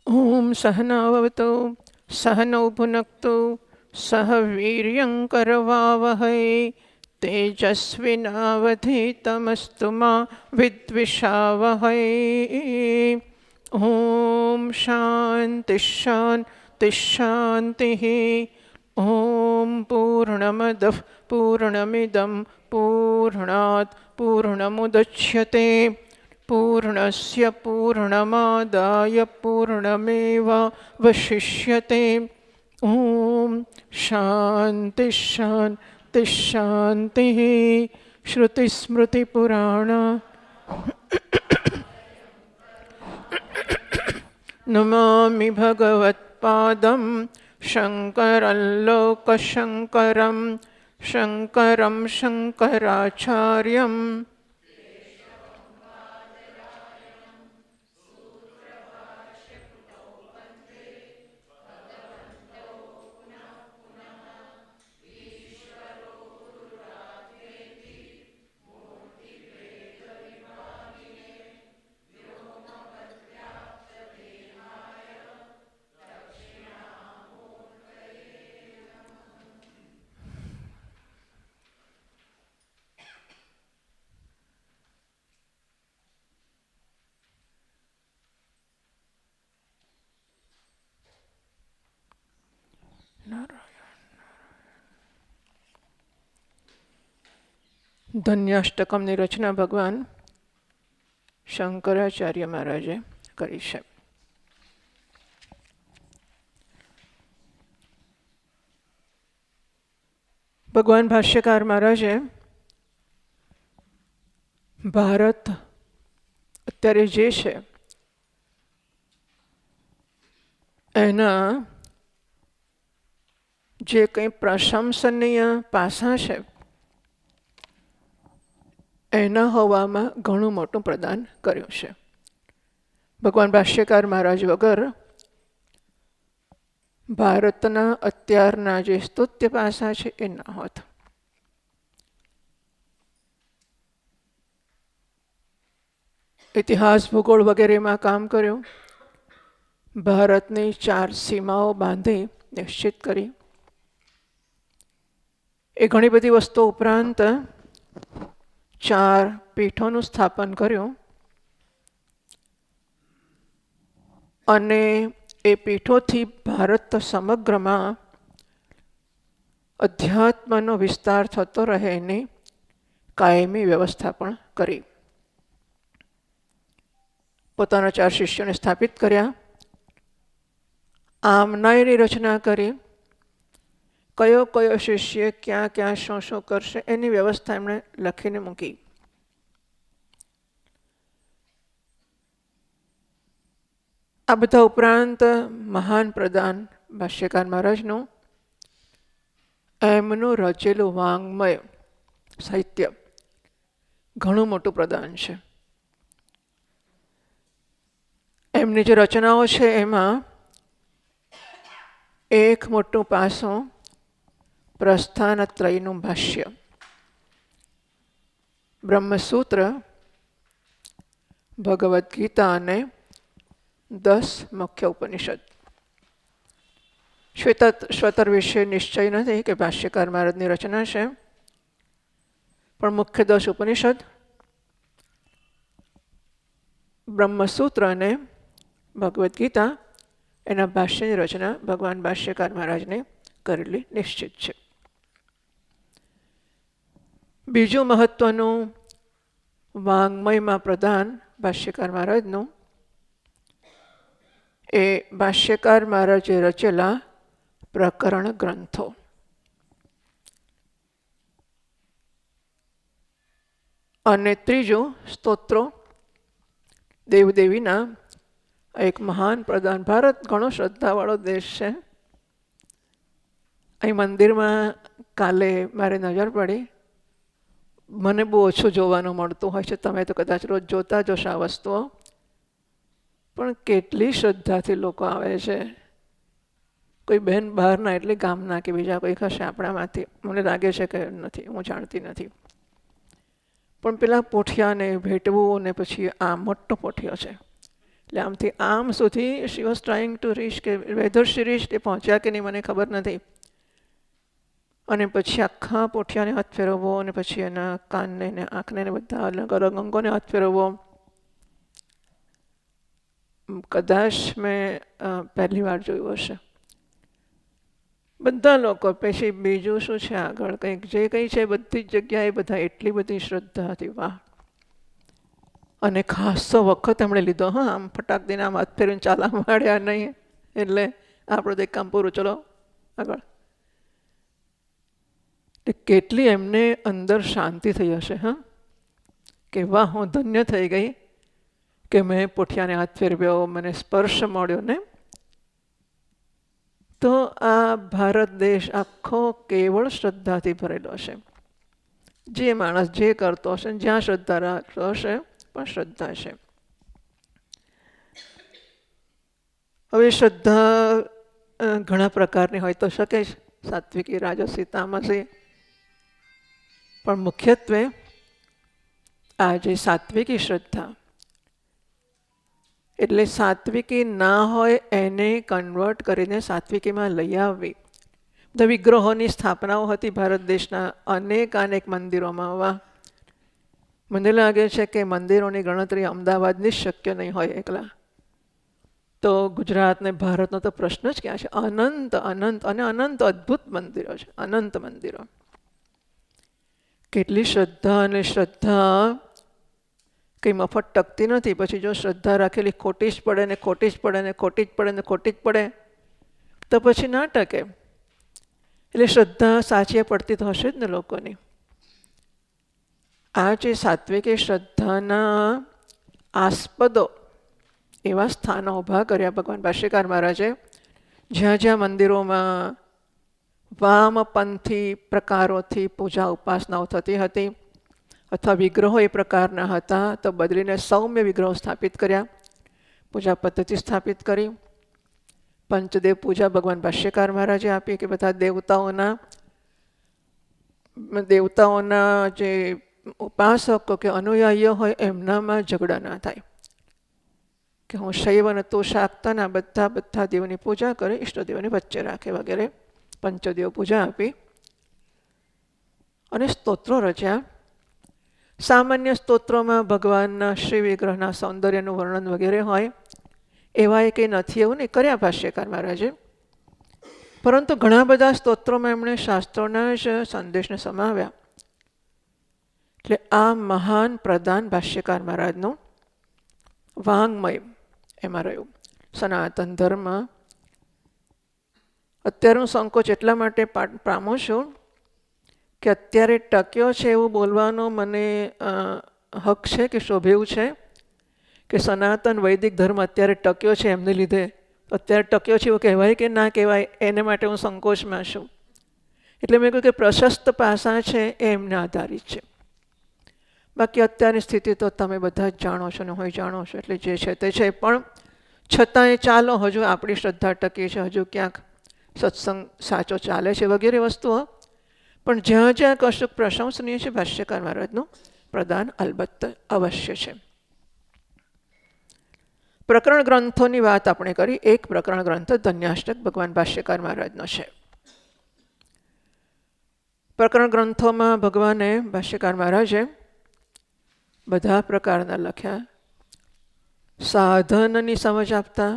ओम सहनाववतु सहनौ भुनक्तु सह वीर्यं करवावहै तेजस्विनावधीतमस्तु मा विद्विषावहै। ओम शांति शांति शांतिः। ओम पूर्णमदः पूर्णमिदं पूर्णात् पूर्णमुदच्यते पूर्णस्य पूर्णमादाय पूर्णमेवावशिष्यते। ओम शांति शांति शांतिः। श्रुतिस्मृतिपुराण नमामि भगवत्पादं शङ्करं लोकशङ्करं शङ्करं शङ्कराचार्यं ધન્યાષ્ટકમની રચના ભગવાન શંકરાચાર્ય મહારાજે કરી છે. ભગવાન ભાષ્યકાર મહારાજે ભારત અત્યારે જે છે એના જે કંઈ પ્રશંસનીય પાસા છે એના હોવામાં ઘણું મોટું પ્રદાન કર્યું છે. ભગવાન ભાષ્યકાર મહારાજ વગર ભારતના અત્યારના જે સ્તુત્ય પાસા છે એ ના હોત. ઇતિહાસ ભૂગોળ વગેરેમાં કામ કર્યું. ભારતની 4 સીમાઓ બાંધી નિશ્ચિત કરી. એ ઘણી બધી વસ્તુઓ ઉપરાંત 4 પીઠોનું સ્થાપન કર્યું અને એ પીઠોથી ભારત સમગ્રમાં અધ્યાત્મનો વિસ્તાર થતો રહે એની કાયમી વ્યવસ્થા પણ કરી. પોતાના 4 શિષ્યોને સ્થાપિત કર્યા. આમનાયની રચના કરી. કયો કયો શિષ્ય ક્યાં ક્યાં શું શું કરશે એની વ્યવસ્થા એમણે લખીને મૂકી. આ બધા ઉપરાંત મહાન પ્રદાન ભાષ્યકાર મહારાજનું એમનું રચેલું વાંગ્મય સાહિત્ય ઘણું મોટું પ્રદાન છે. એમની જે રચનાઓ છે એમાં એક મોટું પાસું પ્રસ્થાનત્રયનું ભાષ્ય, બ્રહ્મસૂત્ર, ભગવદ્ ગીતા અને 10 મુખ્ય ઉપનિષદ. શ્વેતર વિશે નિશ્ચય નથી કે ભાષ્યકાર મહારાજની રચના છે, પણ મુખ્ય 10 ઉપનિષદ, બ્રહ્મસૂત્ર અને ભગવદ્ ગીતા એના ભાષ્યની રચના ભગવાન ભાષ્યકાર મહારાજને કરેલી નિશ્ચિત છે. બીજું મહત્વનું વાંગ્મયમાં પ્રદાન ભાષ્યકાર મહારાજનું એ ભાષ્યકાર મહારાજે રચેલા પ્રકરણ ગ્રંથો. અને ત્રીજું સ્તોત્રો દેવદેવીના એક મહાન પ્રદાન. ભારત ઘણો શ્રદ્ધાવાળો દેશ છે. અહીં મંદિરમાં કાલે મારે નજર પડી. મને બહુ ઓછું જોવાનું મળતું હોય છે, તમે તો કદાચ રોજ જોતા જ હશો આ વસ્તુઓ, પણ કેટલી શ્રદ્ધાથી લોકો આવે છે. કોઈ બહેન બહારના એટલે ગામના કે બીજા કોઈ હશે આપણામાંથી, મને લાગે છે કે નથી, હું જાણતી નથી. પણ પેલા પોઠિયાને ભેટવું ને પછી આ મોટો પોઠિયો છે એટલે આમથી આમ સુધી she was trying to reach, કે વેધર શી રીચ એ પહોંચ્યા કે નહીં મને ખબર નથી. અને પછી આખા પોઠિયાને હાથ ફેરવવો, અને પછી એના કાનને ને આંખને ને બધા અલગ અલગ અંગોને હાથ ફેરવવો. કદાચ મેં પહેલી વાર જોયું હશે. બધા લોકો પછી બીજું શું છે આગળ, કંઈક જે કંઈ છે બધી જ જગ્યાએ બધા એટલી બધી શ્રદ્ધા હતી, વાહ. અને ખાસો વખત એમણે લીધો, હા, આમ ફટાક દઈને આમ હાથ ફેરવીને ચાલા માંડ્યા નહીં, એટલે આપણું એક કામ પૂરું, ચલો આગળ. કેટલી એમને અંદર શાંતિ થઈ હશે, હા, કે વાહ, હું ધન્ય થઈ ગઈ કે મેં પોઠિયાને હાથ ફેરવ્યો, મને સ્પર્શ મળ્યો ને. તો આ ભારત દેશ આખો કેવળ શ્રદ્ધાથી ભરેલો હશે. જે માણસ જે કરતો હશે, જ્યાં શ્રદ્ધા રાખતો હશે, પણ શ્રદ્ધા છે. હવે શ્રદ્ધા ઘણા પ્રકારની હોય તો શકે છે, સાત્વિકી, રાજસી, તામસી. પણ મુખ્યત્વે આ જે સાત્વિકી શ્રદ્ધા, એટલે સાત્વિકી ના હોય એને કન્વર્ટ કરીને સાત્વિકીમાં લઈ આવવી. બધા વિગ્રહોની સ્થાપનાઓ હતી ભારત દેશના અનેક મંદિરોમાં. વાહ, મને લાગે છે કે મંદિરોની ગણતરી અમદાવાદની જ શક્ય નહીં હોય એકલા. તો ગુજરાત ને ભારતનો તો પ્રશ્ન જ ક્યાં છે. અનંત અનંત અને અનંત અદ્ભુત મંદિરો છે, અનંત મંદિરો. કેટલી શ્રદ્ધા, અને શ્રદ્ધા કંઈ મફત ટકતી નથી. પછી જો શ્રદ્ધા રાખેલી ખોટી જ પડે ને ખોટી જ પડે ને ખોટી જ પડે ને ખોટી જ પડે તો પછી ના ટકે. એટલે શ્રદ્ધા સાચી પડતી તો હશે જ ને લોકોની. આ જે સાત્વિકી શ્રદ્ધાના આસ્પદો એવા સ્થાનો ઊભા કર્યા ભગવાન ભાષ્યકાર મહારાજે, જ્યાં જ્યાં મંદિરોમાં વામપંથી પ્રકારોથી પૂજા ઉપાસનાઓ થતી હતી, અથવા વિગ્રહો એ પ્રકારના હતા, તો બદલીને સૌમ્ય વિગ્રહો સ્થાપિત કર્યા, પૂજા પદ્ધતિ સ્થાપિત કરી. પંચદેવ પૂજા ભગવાન ભાષ્યકાર મહારાજે આપી, કે બધા દેવતાઓના જે ઉપાસકો કે અનુયાયીઓ હોય એમનામાં ઝઘડા ના થાય, કે હું શૈવ અને તું શાક્તના બધા દેવોની પૂજા કરે, ઈષ્ટદેવોની વચ્ચે રાખે વગેરે. પંચદેવ પૂજા આપી અને સ્તોત્રો રચ્યા. સામાન્ય સ્તોત્રોમાં ભગવાનના શ્રી વિગ્રહના સૌંદર્યનું વર્ણન વગેરે હોય, એવા એ કંઈ નથી એવું નહીં, કર્યા ભાષ્યકાર મહારાજે. પરંતુ ઘણા બધા સ્તોત્રોમાં એમણે શાસ્ત્રોના જ સંદેશને સમાવ્યા. એટલે આ મહાન પ્રદાન ભાષ્યકાર મહારાજનું વાંગમય એમાં રહ્યું. સનાતન ધર્મ અત્યારે હું સંકોચ એટલા માટે પામું છું કે અત્યારે ટક્યો છે એવું બોલવાનો મને હક છે કે શોભેવું છે કે સનાતન વૈદિક ધર્મ અત્યારે ટક્યો છે એમને લીધે. અત્યારે ટક્યો છે એવું કહેવાય કે ના કહેવાય, એને માટે હું સંકોચમાં છું. એટલે મેં કહ્યું કે પ્રશસ્ત પાસા છે એ એમને આધારિત છે. બાકી અત્યારની સ્થિતિ તો તમે બધા જ જાણો છો ને હું જાણો છો, એટલે જે છે તે છે. પણ છતાંય ચાલો, હજુ આપણી શ્રદ્ધા ટકી છે, હજુ ક્યાંક સત્સંગ સાચો ચાલે છે વગેરે વસ્તુઓ. પણ જ્યાં જ્યાં કશુંક પ્રશંસનીય છે, ભાષ્યકાર મહારાજનું પ્રદાન અલબત્ત અવશ્ય છે. પ્રકરણ ગ્રંથોની વાત આપણે કરી. એક પ્રકરણ ગ્રંથ ધન્યાષ્ટક ભગવાન ભાષ્યકાર મહારાજનો છે. પ્રકરણ ગ્રંથોમાં ભગવાને ભાષ્યકાર મહારાજે બધા પ્રકારના લખ્યા. સાધનની સમજ આપતા,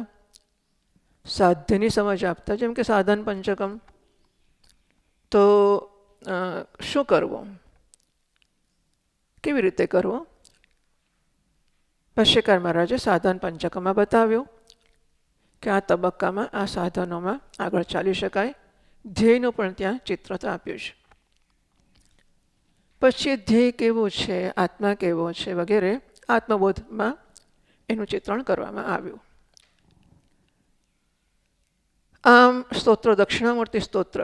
સાધ્યની સમજ આપતા. જેમ કે સાધન પંચકમ, તો શું કરવું, કેવી રીતે કરવું, ભાષ્યકાર મહારાજે સાધન પંચકમાં બતાવ્યું કે આ તબક્કામાં આ સાધનોમાં આગળ ચાલી શકાય. ધ્યેયનું પણ ત્યાં ચિત્ર તો આપ્યું છે. પછી ધ્યેય કેવું છે, આત્મા કેવો છે વગેરે આત્મબોધમાં એનું ચિત્રણ કરવામાં આવ્યું. આમ સ્તોત્ર, દક્ષિણામૂર્તિ સ્તોત્ર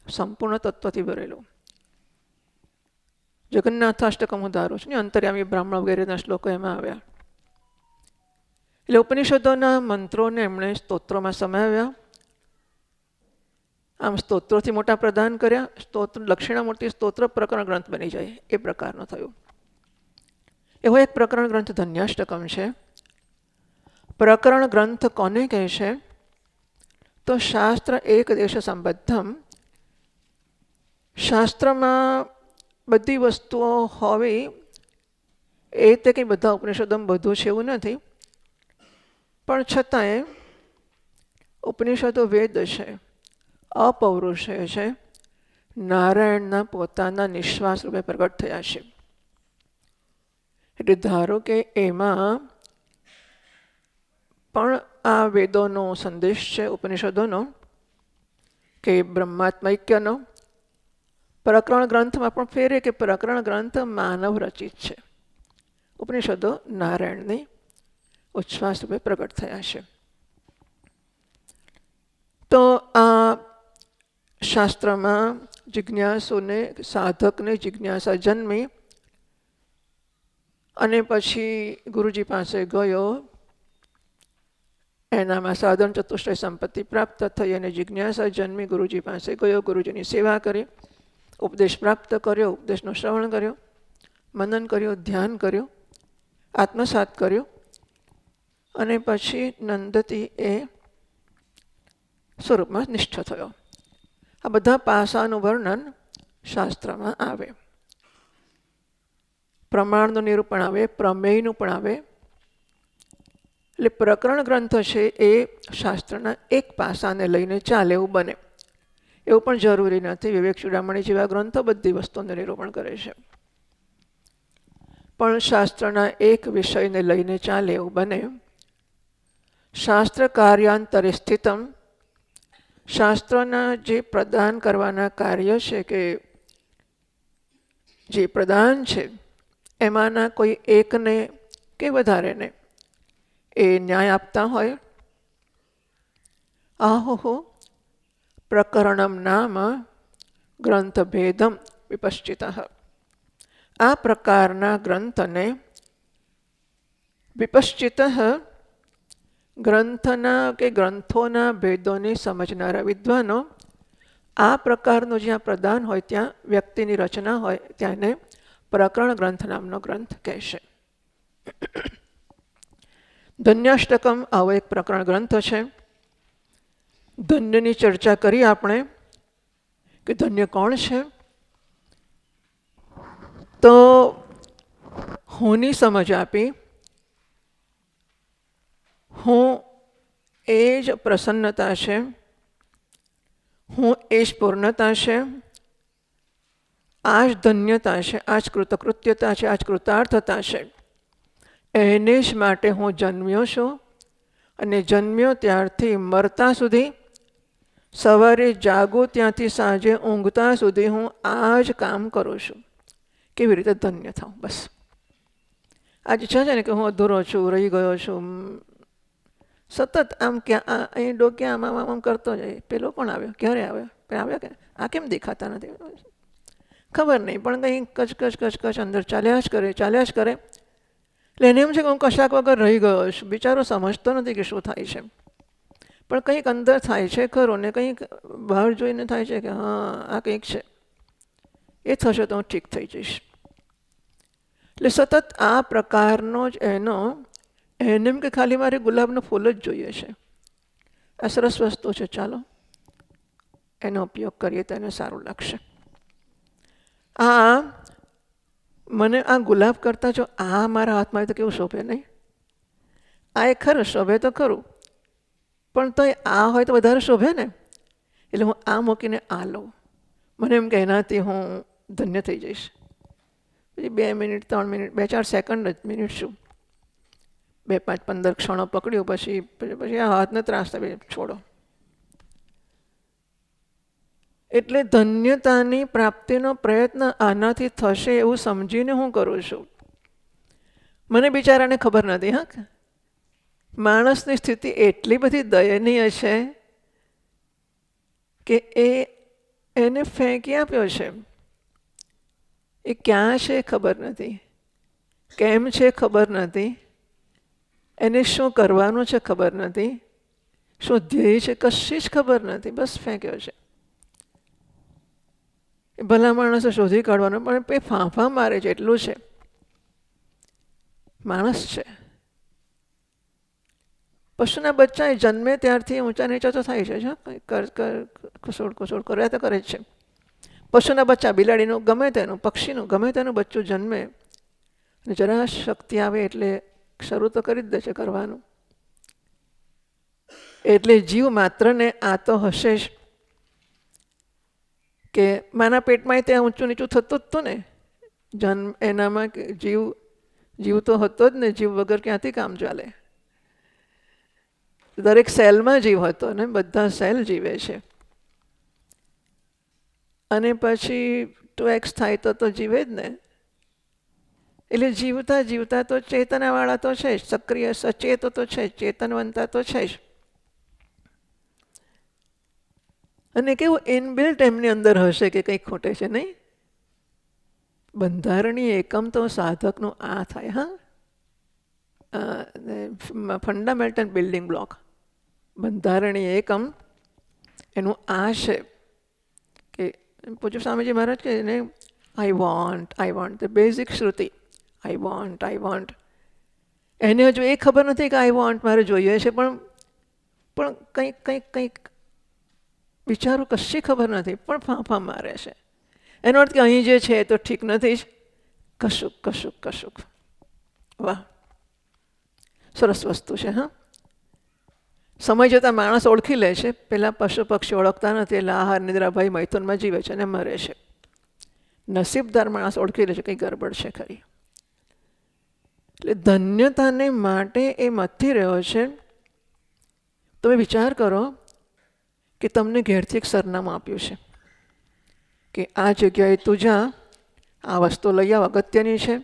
સંપૂર્ણ તત્વથી ભરેલું. જગન્નાથાષ્ટકમ હું ધારું છું ને, અંતર્યામી બ્રાહ્મણ વગેરેના શ્લોકો એમાં આવ્યા. એટલે ઉપનિષદોના મંત્રોને એમણે સ્તોત્રોમાં સમાવ્યા. આમ સ્તોત્રોથી મોટા પ્રદાન કર્યા. સ્તોત્ર દક્ષિણામૂર્તિ સ્તોત્ર પ્રકરણ ગ્રંથ બની જાય એ પ્રકારનો થયું. એવો એક પ્રકરણ ગ્રંથ ધન્યાષ્ટકમ છે. પ્રકરણ ગ્રંથ કોને કહે છે? તો શાસ્ત્ર એક દેશ સંબદ્ધમ. શાસ્ત્રમાં બધી વસ્તુઓ હોવી એ તે કંઈ બધા ઉપનિષદોમાં બધું છે એવું નથી, પણ છતાંય ઉપનિષદો વેદ છે, અપૌરુષેય છે, નારાયણના પોતાના નિશ્વાસ રૂપે પ્રગટ થયા છે. એટલે ધારો કે એમાં પણ આ વેદોનો સંદેશ છે, ઉપનિષદોનો કે બ્રહ્માત્મૈક્યનો. પ્રકરણ ગ્રંથમાં પણ ફેરે કે પ્રકરણ ગ્રંથ માનવ રચિત છે, ઉપનિષદો નારાયણની ઉચ્છ્વાસ રૂપે પ્રગટ થયા છે. તો આ શાસ્ત્રમાં જિજ્ઞાસુને, સાધકને જિજ્ઞાસા જન્મી અને પછી ગુરુજી પાસે ગયો, એનામાં સાધન ચતુષ્ટય સંપત્તિ પ્રાપ્ત થઈ અને જિજ્ઞાસા જન્મી, ગુરુજી પાસે ગયો, ગુરુજીની સેવા કરી, ઉપદેશ પ્રાપ્ત કર્યો, ઉપદેશનો શ્રવણ કર્યો, મનન કર્યું, ધ્યાન કર્યું, આત્મસાત કર્યું અને પછી નંદતી એ સ્વરૂપમાં નિષ્ઠ થયો. આ બધા પાસાનું વર્ણન શાસ્ત્રમાં આવે. પ્રમાણનું નિરૂપણ આવે, પ્રમેયનું પણ આવે. એટલે પ્રકરણ ગ્રંથ છે એ શાસ્ત્રના એક પાસાને લઈને ચાલે એવું બને. એવું પણ જરૂરી નથી. વિવેક ચૂડામણી જેવા ગ્રંથો બધી વસ્તુઓનું નિરૂપણ કરે છે, પણ શાસ્ત્રના એક વિષયને લઈને ચાલે એવું બને. શાસ્ત્ર કાર્યાંતરે સ્થિતમ. શાસ્ત્રના જે પ્રદાન કરવાના કાર્ય છે કે જે પ્રદાન છે એમાંના કોઈ એકને કે વધારેને એ ન્યાય આપતા હોય. આહો પ્રકરણમ નામ ગ્રંથભેદમ વિપશ્ચિત. આ પ્રકારના ગ્રંથને વિપશ્ચિત, ગ્રંથના કે ગ્રંથોના ભેદોને સમજનારા વિદ્વાનો આ પ્રકારનું જ્યાં પ્રદાન હોય, ત્યાં વ્યક્તિની રચના હોય, ત્યાં એને પ્રકરણ ગ્રંથ નામનો ગ્રંથ કહેશે. ધન્યાષ્ટકમ આવો એક પ્રકરણ ગ્રંથ છે. ધન્યની ચર્ચા કરી આપણે કે ધન્ય કોણ છે. તો હુંની સમજ આપી. હું એ જ પ્રસન્નતા છે, હું એ જ પૂર્ણતા છે, આ જ ધન્યતા છે, આ જ કૃતકૃત્યતા છે, આ જ કૃતાર્થતા છે. એને જ માટે હું જન્મ્યો છું અને જન્મ્યો ત્યારથી મરતા સુધી, સવારે જાગો ત્યાંથી સાંજે ઊંઘતા સુધી હું આ જ કામ કરું છું. કેવી રીતે ધન્ય થાઉં? બસ આજે છે ને કે હું અધૂરો છું, રહી ગયો છું, સતત આમ ક્યાં અહીં ડોક્યા આમ કરતો જાય. પેલો કોણ આવ્યો? ક્યારે આવ્યો? આવ્યો કે આ કેમ દેખાતા નથી? ખબર નહીં, પણ કંઈ કચકચ કચકચ અંદર ચાલ્યા જ કરે, ચાલ્યા જ કરે. એટલે એને એમ છે કે હું કશાક વગર રહી ગયો છું. બિચારો સમજતો નથી કે શું થાય છે, પણ કંઈક અંદર થાય છે ખરું ને કંઈક બહાર જોઈને થાય છે કે હા આ કંઈક છે, એ થશે તો હું ઠીક થઈ જઈશ. એટલે સતત આ પ્રકારનો જ એનો, એને એમ કે ખાલી મારે ગુલાબનું ફૂલ જ જોઈએ છે, આ સરસ વસ્તુ છે, ચાલો એનો ઉપયોગ કરીએ તો એને સારું લાગશે. મને આ ગુલાબ કરતાં જો આ મારા હાથમાં હોય તો કેવું શોભે નહીં? આ એ ખરું શોભે તો ખરું, પણ તો આ હોય તો વધારે શોભે ને. એટલે હું આ મૂકીને આ લઉં. મને એમ કે એનાથી હું ધન્ય થઈ જઈશ. પછી 2 મિનિટ 3 મિનિટ 2-4 સેકન્ડ જ, મિનિટ શું, 2-5-15 ક્ષણો પકડ્યું, પછી આ હાથને ત્રાસ થાય, છોડો. એટલે ધન્યતાની પ્રાપ્તિનો પ્રયત્ન આનાથી થશે એવું સમજીને હું કરું છું. મને બિચારાને ખબર નથી. હા, માણસની સ્થિતિ એટલી બધી દયનીય છે કે એને ફેંકી આપ્યો છે. એ ક્યાં છે ખબર નથી, કેમ છે ખબર નથી, એને શું કરવાનું છે ખબર નથી, શું ધ્યેય છે કશી જ ખબર નથી, બસ ફેંક્યો છે. ભલા માણસે શોધી કાઢવાનો, પણ એ ફાંફા મારે છે એટલું છે. માણસ છે, પશુના બચ્ચા એ જન્મે ત્યારથી ઊંચા નીચા તો થાય છે, ખસોડ કર્યા તો કરે જ છે. પશુના બચ્ચા, બિલાડીનું ગમે તેનું, પક્ષીનું ગમે તેનું બચ્ચું જન્મે અને જરા શક્તિ આવે એટલે શરૂ તો કરી જ દે છે કરવાનું. એટલે જીવ માત્રને આ તો હશે જ કે માના પેટમાં ત્યાં ઊંચું નીચું થતું જ હતું ને. જન્મ એનામાં જીવ તો હતો જ ને. જીવ વગર ક્યાંથી કામ ચાલે? દરેક સેલમાં જીવ હતો ને, બધા સેલ જીવે છે. અને પછી 2x થાય તો જીવે જ ને. એટલે જીવતા જીવતા તો ચેતનાવાળા તો છે જ, સક્રિય સચેત તો છે જ, ચેતનવંતા તો છે જ. અને કેવું ઇનબિલ્ટ એમની અંદર હશે કે કંઈક ખોટે છે નહીં. બંધારણીય એકમ તો સાધકનું આ થાય. ફંડામેન્ટલ બિલ્ડિંગ બ્લોક બંધારણીય એકમ એનું આ છે કે પૂજ્ય સ્વામીજી મહારાજ કહે ને, I want the basic Shruti. I want. એને હજુ એ ખબર નથી કે આઈ વોન્ટ મારે જોઈએ છે, પણ કંઈક વિચારું કશી ખબર નથી, પણ ફાંફા મારે છે. એનો અર્થ કે અહીં જે છે એ તો ઠીક નથી જ. કશુંક. વાહ, સરસ વસ્તુ છે. સમય જતાં માણસ ઓળખી લે છે. પેલા પશુ પક્ષી ઓળખતા નથી, એટલે આહાર નિદ્રા ભય મૈથુનમાં જીવે છે અને મરે છે. નસીબદાર માણસ ઓળખી લે છે કંઈ ગરબડ છે ખરી. એટલે ધન્યતાને માટે એ મથી રહ્યો છે. તમે વિચાર કરો કે તમને ઘેરથી એક સરનામું આપ્યું છે કે આ જગ્યાએ તું જા, આ વસ્તુ લઈ આવ, અગત્યની છે,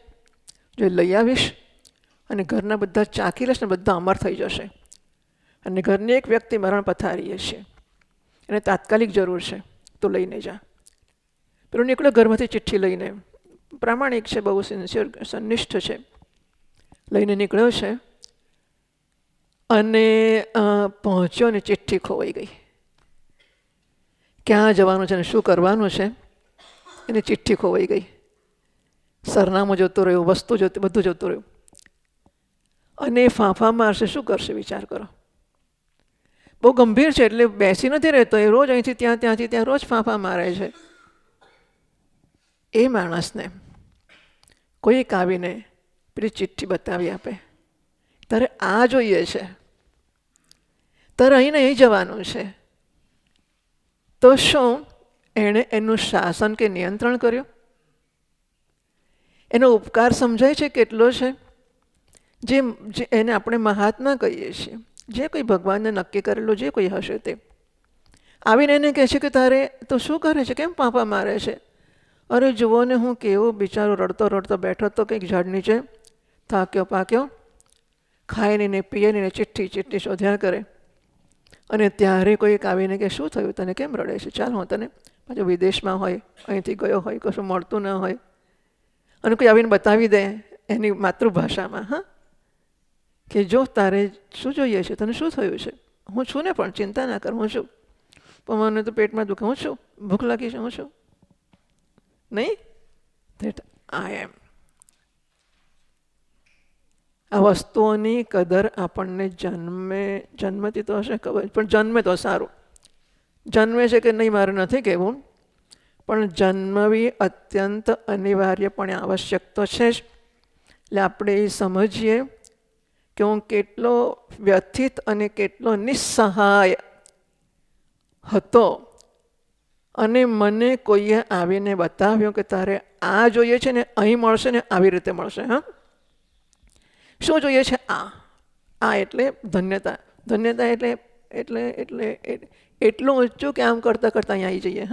જો લઈ આવીશ અને ઘરના બધા ચાખી લેશ ને બધા અમર થઈ જશે. અને ઘરની એક વ્યક્તિ મરણ પથારીએ છે, એને તાત્કાલિક જરૂર છે, તો લઈને જા. પેલું નીકળ્યો ઘરમાંથી ચિઠ્ઠી લઈને, પ્રામાણિક છે, બહુ સિન્સિયર સનિષ્ઠ છે, લઈને નીકળ્યો છે અને પહોંચ્યો ને ચિઠ્ઠી ખોવાઈ ગઈ. ક્યાં જવાનું છે ને શું કરવાનું છે એને ચિઠ્ઠી ખોવાઈ ગઈ. સરનામું જતું રહ્યું, વસ્તુ બધું જતું રહ્યું. અને ફાંફા મારશે, શું કરશે વિચાર કરો. બહુ ગંભીર છે, એટલે બેસી નથી રહેતો એ. રોજ અહીંથી ત્યાં, ત્યાંથી ત્યાં રોજ ફાંફા મારે છે. એ માણસને કોઈક આવીને પેલી ચિઠ્ઠી બતાવી આપે, તારે આ જોઈએ છે, તારે અહીં નહીં જવાનું છે, તો શું એણે એનું શાસન કે નિયંત્રણ કર્યું? એનો ઉપકાર સમજાય છે કેટલો છે? જે એને આપણે મહાત્મા કહીએ છીએ, જે કોઈ ભગવાનને નક્કી કરેલું જે કોઈ હશે તે આવીને એને કહે છે કે તારે તો શું કરે છે, કેમ પાપા મારે છે? અરે જુઓ ને, હું કેવો બિચારો રડતો બેઠો તો કંઈક ઝાડ નીચે, થાક્યો પાક્યો, ખાય નહીં ને પીએ નહીં ને ચિઠ્ઠી શોધ્યા કરે. અને ત્યારે કોઈક આવીને કે શું થયું તને, કેમ રડે છે? ચાલ હું તને, પાછો વિદેશમાં હોય, અહીંથી ગયો હોય, કશું મળતું ન હોય, અને કોઈ આવીને બતાવી દે એની માતૃભાષામાં, કે જો તારે શું જોઈએ છે, તને શું થયું છે? હું છું ને, પણ ચિંતા ના કર, હું છું. પણ મને તો પેટમાં દુખે, હું છું. ભૂખ લાગી છે, હું છું. નહીં, ધેટ આઈ એમ. આ વસ્તુઓની કદર આપણને જન્મથી તો હશે ખબર, પણ જન્મે તો સારું. જન્મે છે કે નહીં મારે નથી કહેવું, પણ જન્મવી અત્યંત અનિવાર્યપણે આવશ્યક તો છે જ. એટલે આપણે એ સમજીએ કે હું કેટલો વ્યથિત અને કેટલો નિસ્સહાય હતો, અને મને કોઈએ આવીને બતાવ્યું કે તારે આ જોઈએ છે ને અહીં મળશે ને આવી રીતે મળશે. શું જોઈએ છે? આ એટલે ધન્યતા. ધન્યતા એટલે એટલું ઊંચું કે આમ કરતાં કરતાં અહીં આવી જઈએ.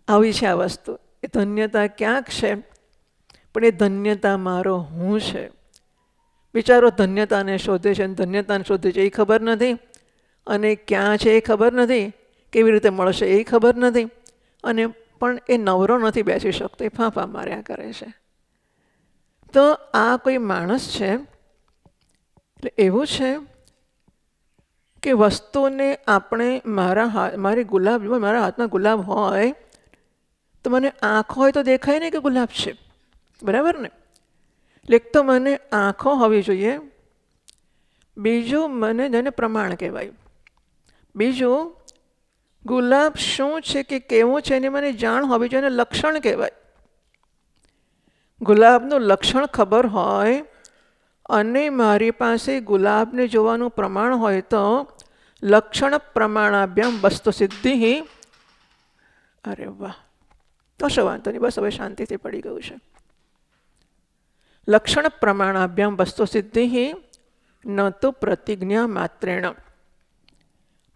આવી છે આ વસ્તુ. એ ધન્યતા ક્યાંક છે, પણ એ ધન્યતા મારો હું છે. બિચારો ધન્યતાને શોધે છે, ધન્યતાને શોધે છે એ ખબર નથી, અને ક્યાં છે એ ખબર નથી, કેવી રીતે મળશે એ ખબર નથી, અને પણ એ નવરો નથી બેસી શકતો, એ ફાંફા માર્યા કરે છે. તો આ કોઈ માણસ છે. એટલે એવું છે કે વસ્તુને આપણે મારી ગુલાબ, મારા હાથમાં ગુલાબ હોય તો મને આંખ હોય તો દેખાય નહીં કે ગુલાબ છે, બરાબર ને? એટલે તો મને આંખો હોવી જોઈએ, બીજું મને જેને પ્રમાણ કહેવાય. બીજું ગુલાબ શું છે કે કેવું છે એની મને જાણ હોવી જોઈએ, એને લક્ષણ કહેવાય. ગુલાબનું લક્ષણ ખબર હોય અને મારી પાસે ગુલાબને જોવાનું પ્રમાણ હોય તો લક્ષણ પ્રમાણાભ્યામ વસ્તુ સિદ્ધિ. અરે વાહ, તો શું વાંધો નહીં, બસ હવે શાંતિથી પડી ગયું છે. લક્ષણ પ્રમાણાભ્યામ વસ્તુ સિદ્ધિ ન તો પ્રતિજ્ઞા માત્રેણ.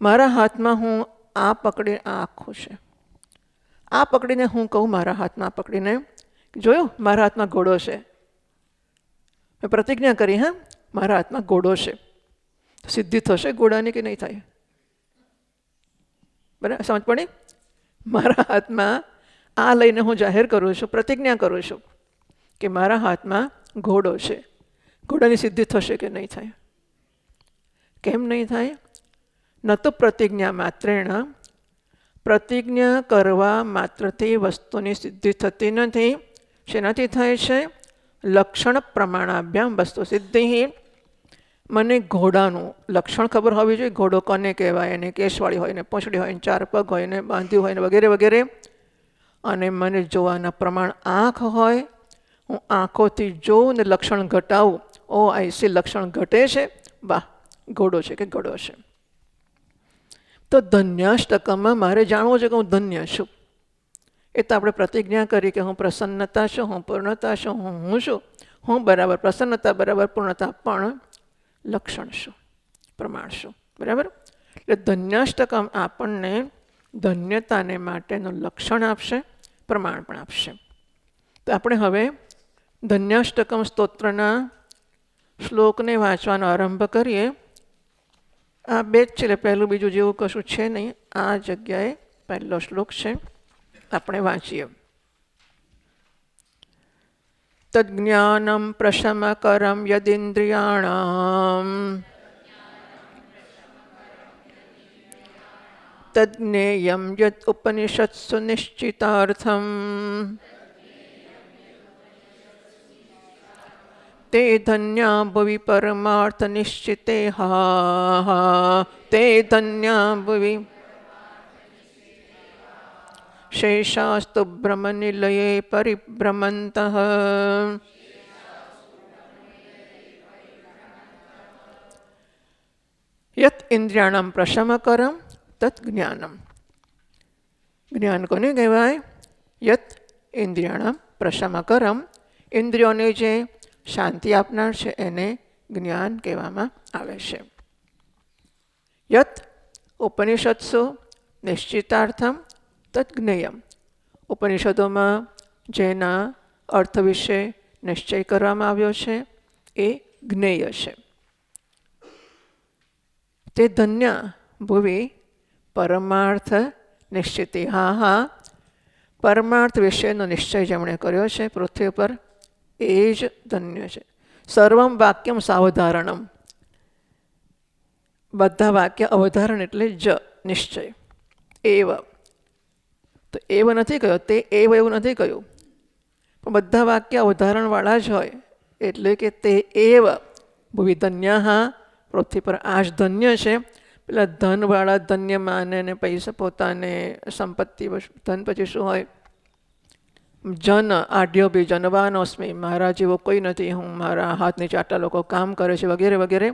મારા હાથમાં હું આ પકડી, આ આખું છે, આ પકડીને હું કહું મારા હાથમાં પકડીને, જોયું મારા હાથમાં ઘોડો છે, મેં પ્રતિજ્ઞા કરી, હા મારા હાથમાં ઘોડો છે, સિદ્ધિ થશે ઘોડાની કે નહીં થાય? બરાબર સમજ પડી? મારા હાથમાં આ લઈને હું જાહેર કરું છું, પ્રતિજ્ઞા કરું છું કે મારા હાથમાં ઘોડો છે, ઘોડાની સિદ્ધિ થશે કે નહીં થાય? કેમ નહીં થાય? ન તો પ્રતિજ્ઞા માત્રેણ, પ્રતિજ્ઞા કરવા માત્રથી વસ્તુની સિદ્ધિ થતી નથી. શેનાથી થાય છે? લક્ષણ પ્રમાણાભ્યામ વસ્તુ સિદ્ધિ. મને ઘોડાનું લક્ષણ ખબર હોવી જોઈએ. ઘોડો કોને કહેવાય? એને કેશવાળી હોય ને, પૂંછડી હોય ને, 4 પગ હોય ને, બાંધ્યું હોય ને, વગેરે વગેરે. અને મને જોવાના પ્રમાણ આંખ હોય, હું આંખોથી જોઉં ને લક્ષણ ઘટાવું, ઓ આઈસી લક્ષણ ઘટે છે, વાહ ઘોડો છે કે ઘોડો છે. તો ધન્યાષ્ટકમાં મારે જાણવું છે કે હું ધન્ય છું. એ તો આપણે પ્રતિજ્ઞા કરી કે હું પ્રસન્નતા છું, હું પૂર્ણતા છું, હું છું, હું બરાબર પ્રસન્નતા બરાબર પૂર્ણતા, પણ લક્ષણ શું, પ્રમાણ શું, બરાબર? એટલે ધન્યાષ્ટકમ આપણને ધન્યતાને માટેનું લક્ષણ આપશે, પ્રમાણ પણ આપશે. તો આપણે હવે ધન્યાષ્ટકમ સ્તોત્રના શ્લોકને વાંચવાનો આરંભ કરીએ. આ બે જ છે, એટલે પહેલું બીજું જેવું કશું છે નહીં. આ જગ્યાએ પહેલો શ્લોક છે, આપણે વાંચીએ. તજ્ઞાનમ પ્રશમકરમ યદિન્દ્રિયાણામ તજ્ઞેયમ યદ ઉપનિષત્સુ નિશ્ચિતાર્થમ તે ધન્યા ભુવિ પરમાર્થ નિશ્ચિતે હા તે ધન્યા ભુવિ શેષાસ્તુ બ્રહ્મનિલયે પરિભ્રમંતઃ. યત ઇન્દ્રિયાણામ પ્રશમકરમ તત જ્ઞાનમ. જ્ઞાન કોને કહેવાય? યત ઇન્દ્રિયાણામ પ્રશમકરમ, ઇન્દ્રિયોને જે શાંતિ આપનાર છે એને જ્ઞાન કહેવામાં આવે છે. યત ઉપનિષત્સુ નિશ્ચિતાર્થમ તત જ્ઞેયમ. ઉપનિષદોમાં જેના અર્થ વિશે નિશ્ચય કરવામાં આવ્યો છે એ જ્ઞેય છે. તે ધન્ય ભુવિ પરમાર્થ નિશ્ચિતિ. હા હા, પરમાર્થ વિશેનો નિશ્ચય જેમણે કર્યો છે પૃથ્વી પર એ જ ધન્ય છે. સર્વમ વાક્યમ સાવધારણમ. બધા વાક્ય અવધારણ એટલે જ નિશ્ચય. એવ તો એવ નથી કહ્યું, તે એવ એવું નથી કહ્યું, પણ બધા વાક્ય અવધારણવાળા જ હોય. એટલે કે તે એવ ભુવિ ધન્યા, પૃથ્વી પર આ જ ધન્ય છે. પેલા ધનવાળા ધન્ય માને ને પૈસા પોતાને સંપત્તિ ધન પછી શું હોય? જન આઢ્યો બી જનવાનોસ્મી, મારા જેવો કોઈ નથી, હું મારા હાથ નીચે આટલા લોકો કામ કરે છે વગેરે વગેરે.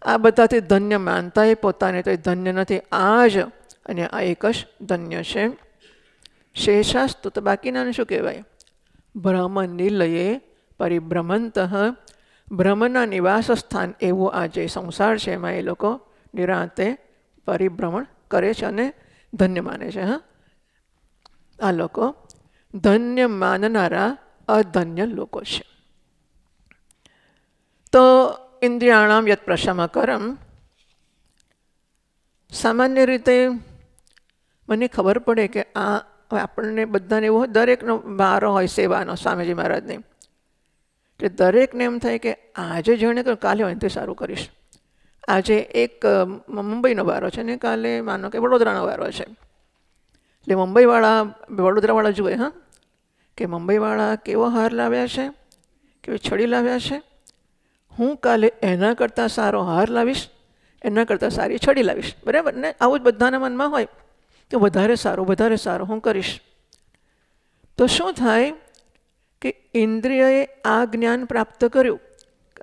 આ બધાથી ધન્ય માનતા એ પોતાને તો એ ધન્ય નથી, આ જ અને આ એક જ ધન્ય છે. શેષાસ્તુ તો બાકીનાને શું કહેવાય? બ્રહ્મ નિલયે પરિભ્રમંતઃ. બ્રહ્મના નિવાસ સ્થાન એવું આ જે સંસાર છે એમાં એ લોકો નિરાંતે પરિભ્રમણ કરે છે અને ધન્ય માને છે. હા, આ લોકો ધન્ય માનનારા અધન્ય લોકો છે. તો ઇન્દ્રિયાણામ યત પ્રશમકરમ, સામાન્ય રીતે મને ખબર પડે કે આ આપણને બધાને એવું હોય, દરેકનો વારો હોય સેવાનો સ્વામીજી મહારાજને. એટલે દરેકને એમ થાય કે આજે જેણે કહ્યું કાલે હોય તે સારું કરીશ. આજે એક મુંબઈનો વારો છે ને કાલે માનો કે વડોદરાનો વારો છે. એટલે મુંબઈવાળા વડોદરાવાળા જુએ, હા, કે મુંબઈવાળા કેવો હાર લાવ્યા છે, કેવી છડી લાવ્યા છે, હું કાલે એના કરતાં સારો હાર લાવીશ, એના કરતાં સારી છડી લાવીશ, બરાબર ને? આવું જ બધાના મનમાં હોય કે વધારે સારું હું કરીશ. તો શું થાય કે ઇન્દ્રિયએ આ જ્ઞાન પ્રાપ્ત કર્યું.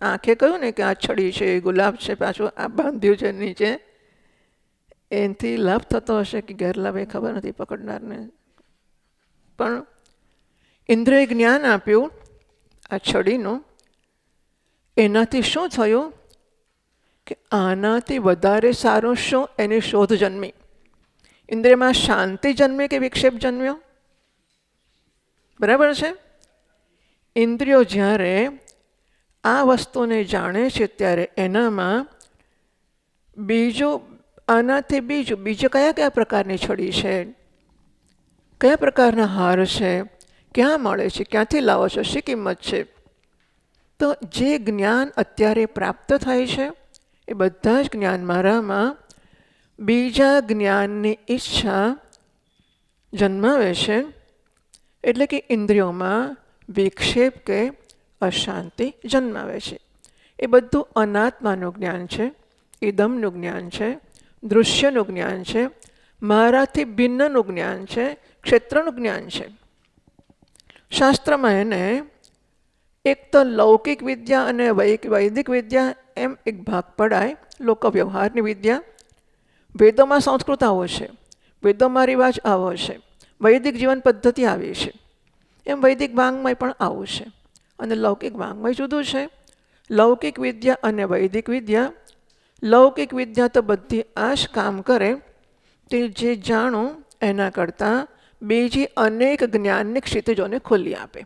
આંખે કહ્યું ને કે આ છડી છે, ગુલાબ છે, પાછું આ બાંધ્યું છે નીચે, એનાથી લાભ થતો હશે કે ગેરલાભ એ ખબર નથી પકડનારને. પણ ઇન્દ્રિયે જ્ઞાન આપ્યું આ છડીનું, એનાથી શું થયું કે આનાથી વધારે સારું શું, એની શોધ જન્મી. ઇન્દ્રિયમાં શાંતિ જન્મી કે વિક્ષેપ જન્મ્યો? બરાબર છે. ઇન્દ્રિયો જ્યારે આ વસ્તુને જાણે છે ત્યારે એનામાં આનાથી બીજું કયા પ્રકારની છડી છે, કયા પ્રકારના હાર છે, ક્યાં મળે છે, ક્યાંથી લાવો છો, શી કિંમત છે. તો જે જ્ઞાન અત્યારે પ્રાપ્ત થાય છે એ બધા જ જ્ઞાન મારામાં બીજા જ્ઞાનની ઈચ્છા જન્માવે છે. એટલે કે ઇન્દ્રિયોમાં વિક્ષેપ કે અશાંતિ જન્માવે છે. એ બધું અનાત્માનું જ્ઞાન છે, ઇદમનું જ્ઞાન છે, દૃશ્યનું જ્ઞાન છે, મારાથી ભિન્નનું જ્ઞાન છે, ક્ષેત્રનું જ્ઞાન છે. શાસ્ત્રમાં એને એક તો લૌકિક વિદ્યા અને વૈદિક વિદ્યા એમ એક ભાગ પડાય. લોકવ્યવહારની વિદ્યા, વેદોમાં સંસ્કૃત આવો છે, વેદોમાં રિવાજ આવો છે, વૈદિક જીવન પદ્ધતિ આવી છે, એમ વૈદિક વાંગ્મય પણ આવું છે. અને લૌકિક વાંગ્મય જુદું છે. લૌકિક વિદ્યા અને વૈદિક વિદ્યા, લૌકિક વિદ્યા તો બધી આ જ કામ કરે, તે જે જાણું એના કરતાં બીજી અનેક જ્ઞાનની ક્ષિતિજોને ખોલી આપે.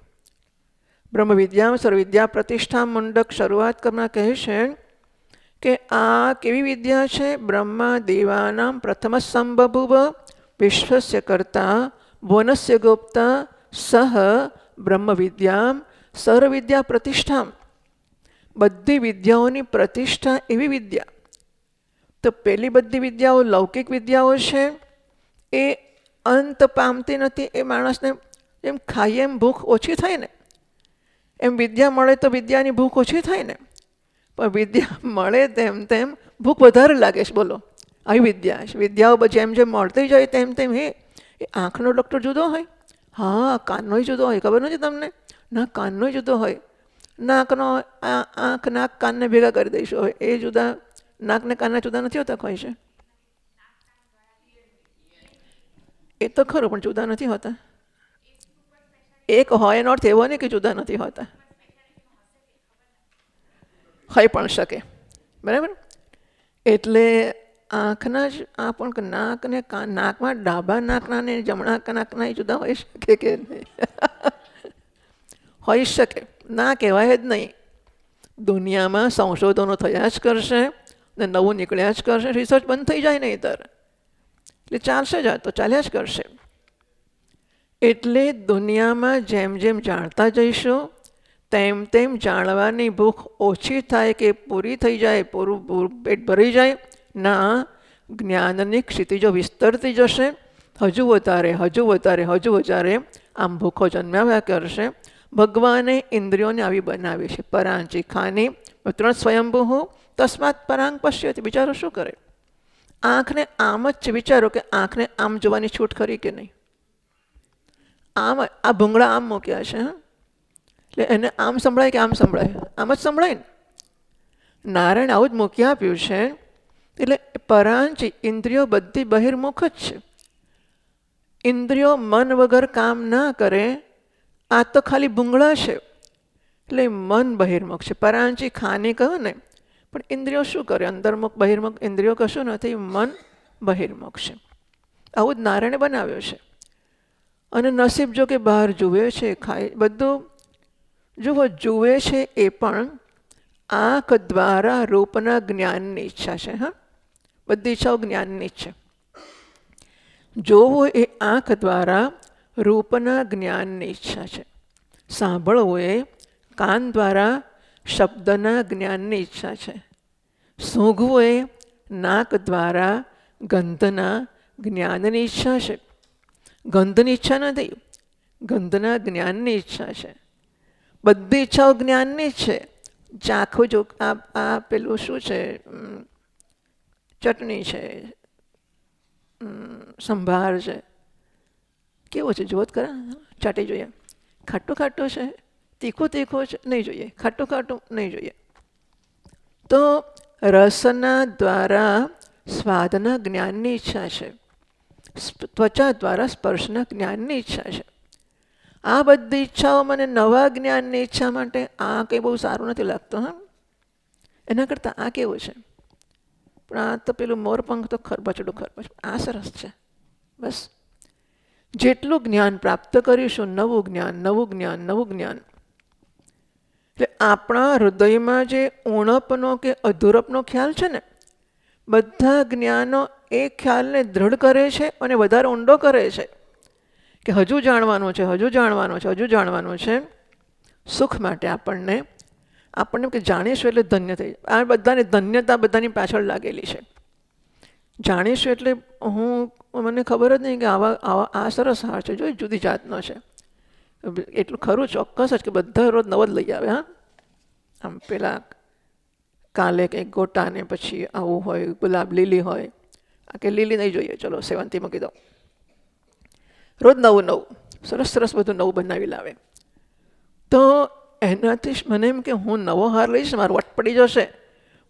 બ્રહ્મવિદ્યા સર્વવિદ્યા પ્રતિષ્ઠા મંડક શરૂઆત કરનાર કહે છે કે આ કેવી વિદ્યા છે? બ્રહ્મા દેવાનામ પ્રથમ સંબભુવ વિશ્વસ્ય કર્તા ભુવનસ્ય ગોપ્તા સહ બ્રહ્મ વિદ્યામ સર્વવિદ્યા પ્રતિષ્ઠામ. બધી વિદ્યાઓની પ્રતિષ્ઠા એવી વિદ્યા. તો પેલી બધી વિદ્યાઓ લૌકિક વિદ્યાઓ છે, એ અંત પામતી નથી. એ માણસને એમ ખાઈએ એમ ભૂખ ઓછી થાય ને, એમ વિદ્યા મળે તો વિદ્યાની ભૂખ ઓછી થાય ને. પણ વિદ્યા મળે તેમ તેમ ભૂખ વધારે લાગે છે. બોલો, આવી વિદ્યા છે. વિદ્યાઓ જેમ જેમ મળતી જાય તેમ તેમ એ આંખનો ડૉક્ટર જુદો હોય, હા કાનનોય જુદો હોય, ખબર નથી તમને? ના, કાનનોય જુદો હોય. નાકનો આંખ નાક કાનને ભેગા કરી દઈશું હોય, એ જુદા, નાકને કાનના જુદા નથી હોતા હોય છે. એ તો ખરું, પણ જુદા નથી હોતા. એક હોય એનો અર્થ એવો નહીં કે જુદા નથી હોતા, હોઈ પણ શકે, બરાબર. એટલે આંખના જ આ પણ નાક ને કાન, નાકમાં ડાબા નાકના ને જમણા નાકના જુદા હોઈ શકે કે નહીં? હોઈ શકે, ના કહેવાય જ નહીં. દુનિયામાં સંશોધનો થયા જ કરશે ને નવું નીકળ્યા જ કરશે. રિસર્ચ બંધ થઈ જાય નહીં તર, એટલે ચાલશે જ, તો ચાલ્યા જ કરશે. એટલે દુનિયામાં જેમ જેમ જાણતા જઈશું તેમ તેમ જાણવાની ભૂખ ઓછી થાય કે પૂરી થઈ જાય, પૂરું પેટ ભરી જાય? ના, જ્ઞાનની ક્ષિતિજો વિસ્તરતી જશે. હજુ વધારે આમ ભૂખો જન્માવ્યા કરશે. ભગવાને ઇન્દ્રિયોને આવી બનાવી છે. પરાંચી ખાની 3 સ્વયંભૂ તસ્માત પરાંગ પશ્યતિ. વિચારો શું કરે? આંખને આમ જ વિચારો કે આંખને આમ જોવાની છૂટ ખરી કે નહીં? આમ આ ભૂંગળા આમ મૂક્યા છે, એટલે એને આમ સંભળાય કે આમ સંભળાય? આમ જ સંભળાય ને. નારાયણ આવું જ મૂકી આપ્યું છે. એટલે પરાંચી ઇન્દ્રિયો બધી બહિર્મુખ જ છે. ઇન્દ્રિયો મન વગર કામ ના કરે. આ તો ખાલી ભૂંગળા છે, એટલે મન બહિર્મુખ છે. પરાંચી ખાની કહ્યું ને, પણ ઇન્દ્રિયો શું કરે? અંતર્મુખ બહિર્મુખ ઇન્દ્રિયો કશું નથી, મન બહિર્મુખ છે. આવું જ નારાયણે બનાવ્યો છે. અને નસીબ જો કે બહાર જુએ છે, ખાય બધું જુએ છે, એ પણ આંખ દ્વારા રૂપના જ્ઞાનની ઈચ્છા છે. હા, બધી ઈચ્છાઓ જ્ઞાનની છે. જોવું એ આંખ દ્વારા રૂપના જ્ઞાનની ઈચ્છા છે. સાંભળવું એ કાન દ્વારા શબ્દના જ્ઞાનની ઈચ્છા છે. સૂંઘવું એ નાક દ્વારા ગંધના જ્ઞાનની ઈચ્છા છે. ગંધની ઈચ્છા નથી, ગંધના જ્ઞાનની ઈચ્છા છે. બધી ઈચ્છાઓ જ્ઞાનની જ છે. ચાખું જો આ પેલું શું છે, ચટણી છે, સંભાર છે, કેવો છે જુઓ ખરા, ચાટી જોઈએ. ખાટું ખાટું છે, તીખું તીખું છે, નહીં જોઈએ. ખાટું ખાટું નહીં જોઈએ. તો રસના દ્વારા સ્વાદના જ્ઞાનની ઈચ્છા છે, ત્વચા દ્વારા સ્પર્શના જ્ઞાનની ઈચ્છા છે. આ બધી ઈચ્છાઓ મને નવા જ્ઞાનની ઈચ્છા માટે આ કંઈ બહુ સારું નથી લાગતું. હા, એના કરતાં આ કેવું છે, પણ આ તો પેલું મોરપંખ તો ખરબચડું ખરબચડું, આ સરસ છે. બસ જેટલું જ્ઞાન પ્રાપ્ત કરીશું, નવું જ્ઞાન, નવું જ્ઞાન, નવું જ્ઞાન, એટલે આપણા હૃદયમાં જે ઉણપનો કે અધૂરપનો ખ્યાલ છે ને, બધા જ્ઞાનો એ ખ્યાલને દૃઢ કરે છે અને વધારે ઊંડો કરે છે કે હજુ જાણવાનું છે, હજુ જાણવાનું છે, હજુ જાણવાનું છે. સુખ માટે આપણને કે જાણીશું એટલે ધન્ય થઈ જાય. આ બધાની ધન્યતા બધાની પાછળ લાગેલી છે. જાણીશું એટલે મને ખબર જ નહીં કે આ સરસ હાર છે, જો જુદી જાતનો છે. એટલું ખરું ચોક્કસ જ કે બધા રોજ નવો જ લઈ આવે. હા, આમ પેલા કાલે કંઈક ગોટા ને પછી આવું હોય, ગુલાબ લીલી હોય, આ કે લીલી નહીં જોઈએ, ચલો સેવંતી મૂકી દો. રોજ નવું નવું સરસ સરસ બધું નવું બનાવી લાવે. તો એનાથી મને એમ કે હું નવો હાર લઈશ, મારો વટ પડી જશે,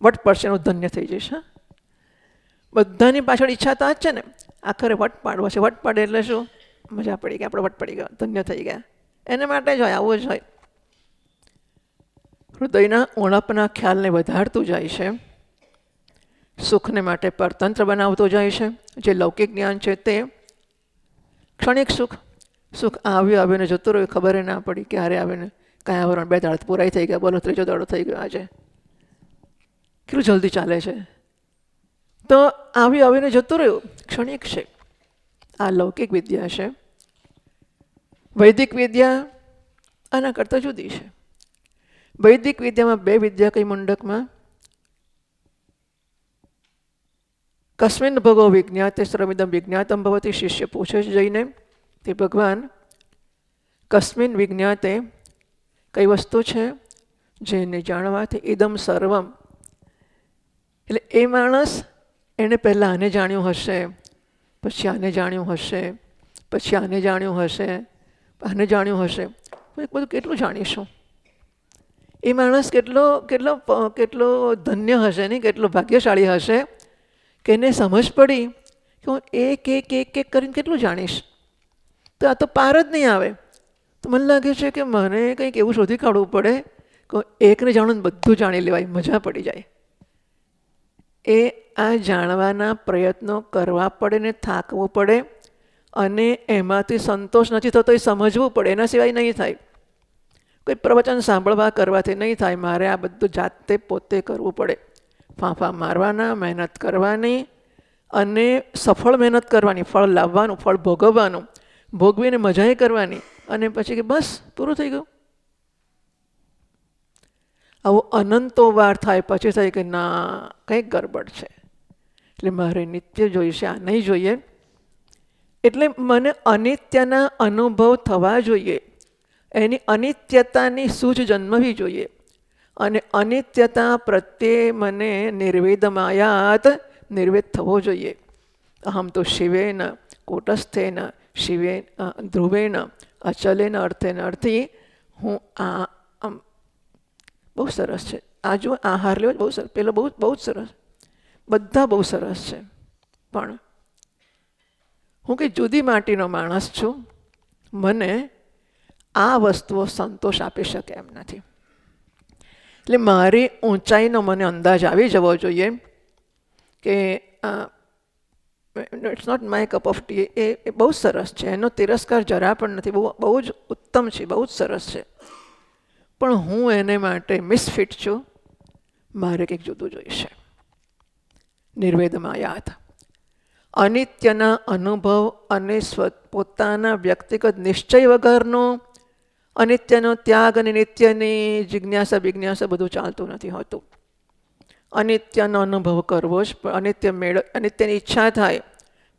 વટ પડશે, એનું ધન્ય થઈ જઈશ. હા, બધાની પાછળ ઈચ્છા તો આ જ છે ને, આખરે વટ પાડવો છે. વટ પાડે એટલે શું, મજા પડી ગઈ, આપણે વટ પડી ગયો, ધન્ય થઈ ગયા. એને માટે જ હોય, આવું જ હોય. હૃદયના ઉણપના ખ્યાલને વધારતું જાય છે, સુખને માટે પરતંત્ર બનાવતું જાય છે. જે લૌકિક જ્ઞાન છે તે ક્ષણિક સુખ, સુખ આવ્યું ને જતું રહ્યું, ખબર ના પડી ક્યારે આવે ને કયા આવરણ, 2 દાડા પૂરાઈ થઈ ગયા, બોલો 3જો દાડો થઈ ગયો. આજે કેટલું જલ્દી ચાલે છે. તો આવીને જતું રહ્યું, ક્ષણિક છે. આ લૌકિક વિદ્યા છે. વૈદિક વિદ્યા આના કરતાં જુદી છે. વૈદિક વિદ્યામાં 2 વિદ્યા કઈ મુંડકમાં, કસ્મિન ભગો વિજ્ઞાતે સર્વમિદં વિજ્ઞાતમ ભવતી. શિષ્ય પૂછે છે જઈને, તે ભગવાન કસ્મિન વિજ્ઞાતે, કઈ વસ્તુ છે જેને જાણવાથી ઇદમ સર્વમ, એટલે એ માણસ એણે પહેલાં આને જાણ્યું હશે, પછી આને જાણ્યું હશે, પછી આને જાણ્યું હશે, આને જાણ્યું હશે, બધું કેટલું જાણીશું. એ માણસ કેટલો ધન્ય હશે ને, કેટલો ભાગ્યશાળી હશે કે એને સમજ પડી કે હું એક કરીને કેટલું જાણીશ. તો આ તો પાર જ નહીં આવે. તો મને લાગે છે કે મને કંઈક એવું શોધી કાઢવું પડે કે એકને જાણું ને બધું જાણી લેવાય, મજા પડી જાય. એ આ જાણવાના પ્રયત્નો કરવા પડે ને થાકવું પડે, અને એમાંથી સંતોષ નથી થતો એ સમજવું પડે, એના સિવાય નહીં થાય. કોઈ પ્રવચન સાંભળવા કરવાથી નહીં થાય. મારે આ બધું જાતે પોતે કરવું પડે. ફાંફા મારવાના, મહેનત કરવાની, અને સફળ મહેનત કરવાની, ફળ લાવવાનું, ફળ ભોગવવાનું, ભોગવીને મજાએ કરવાની, અને પછી કે બસ પૂરું થઈ ગયું. આવો અનંતો વાર થાય પછી થાય કે ના, કંઈક ગરબડ છે, એટલે મારે નિત્ય જોઈશે, આ નહીં જોઈએ. એટલે મને અનિત્યના અનુભવ થવા જોઈએ, એની અનિત્યતાની સૂઝ જન્મવી જોઈએ, અને અનિત્યતા પ્રત્યે મને નિર્વેદમાયાત નિર્વેદ થવો જોઈએ. અહમ તો શિવેન કૂટસ્થેન શિવેન ધ્રુવેન અચલેન અર્થેન અર્થી. હું આમ બહુ સરસ છે. આ જો આહાર લેવો બહુ સરસ, પેલો બહુ જ સરસ, બધા બહુ સરસ છે. પણ હું કંઈ જુદી માટીનો માણસ છું. મને આ વસ્તુઓ સંતોષ આપી શકે એમ નથી. એટલે મારી ઊંચાઈનો મને અંદાજ આવી જવો જોઈએ કે it's not my cup of tea. એ બહુ સરસ છે, એનો તિરસ્કાર જરા પણ નથી, બહુ જ ઉત્તમ છે, બહુ જ સરસ છે. પણ હું એને માટે મિસફિટ છું. મારે કંઈક જુદું જોઈશે. નિર્વેદમાયાત અનિત્યના અનુભવ અને પોતાના વ્યક્તિગત નિશ્ચય વગરનો અનિત્યનો ત્યાગ અને નિત્યની જિજ્ઞાસા બધું ચાલતું નથી હોતું. અનિત્યનો અનુભવ કરવો જ, અનિત્યની ઈચ્છા થાય,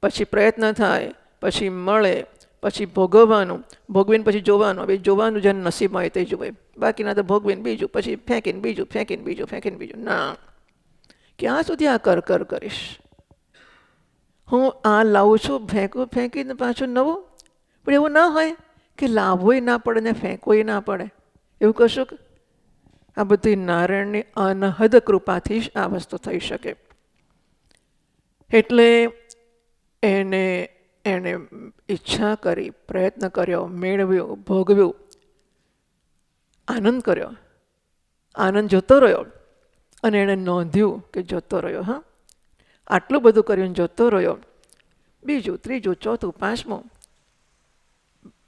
પછી પ્રયત્ન થાય, પછી મળે, પછી ભોગવવાનું, ભોગવીને પછી જોવાનું. હવે જોવાનું જેને નસીબમાં હોય તે જુએ, બાકીના તો ભોગવીને બીજું, પછી ફેંકીને બીજું, ફેંકીને બીજું, ફેંકીને બીજું. ના, ક્યાં સુધી આ કર કરીશ? હું આ લાવું છું, ફેંકીને પાછું નવું. પણ એવું ના હોય કે લાવવું ના પડે ને ફેંકવું ના પડે, એવું કશું. આ બધી નારાયણની અનહદ કૃપાથી જ આ વસ્તુ થઈ શકે. એટલે એને ઈચ્છા કરી, પ્રયત્ન કર્યો, મેળવ્યો, ભોગવ્યું, આનંદ કર્યો, આનંદ જોતો રહ્યો અને એણે નોંધ્યું કે જોતો રહ્યો. હા, આટલું બધું કર્યું, જોતો રહ્યો. બીજું, ત્રીજું, ચોથું, પાંચમું,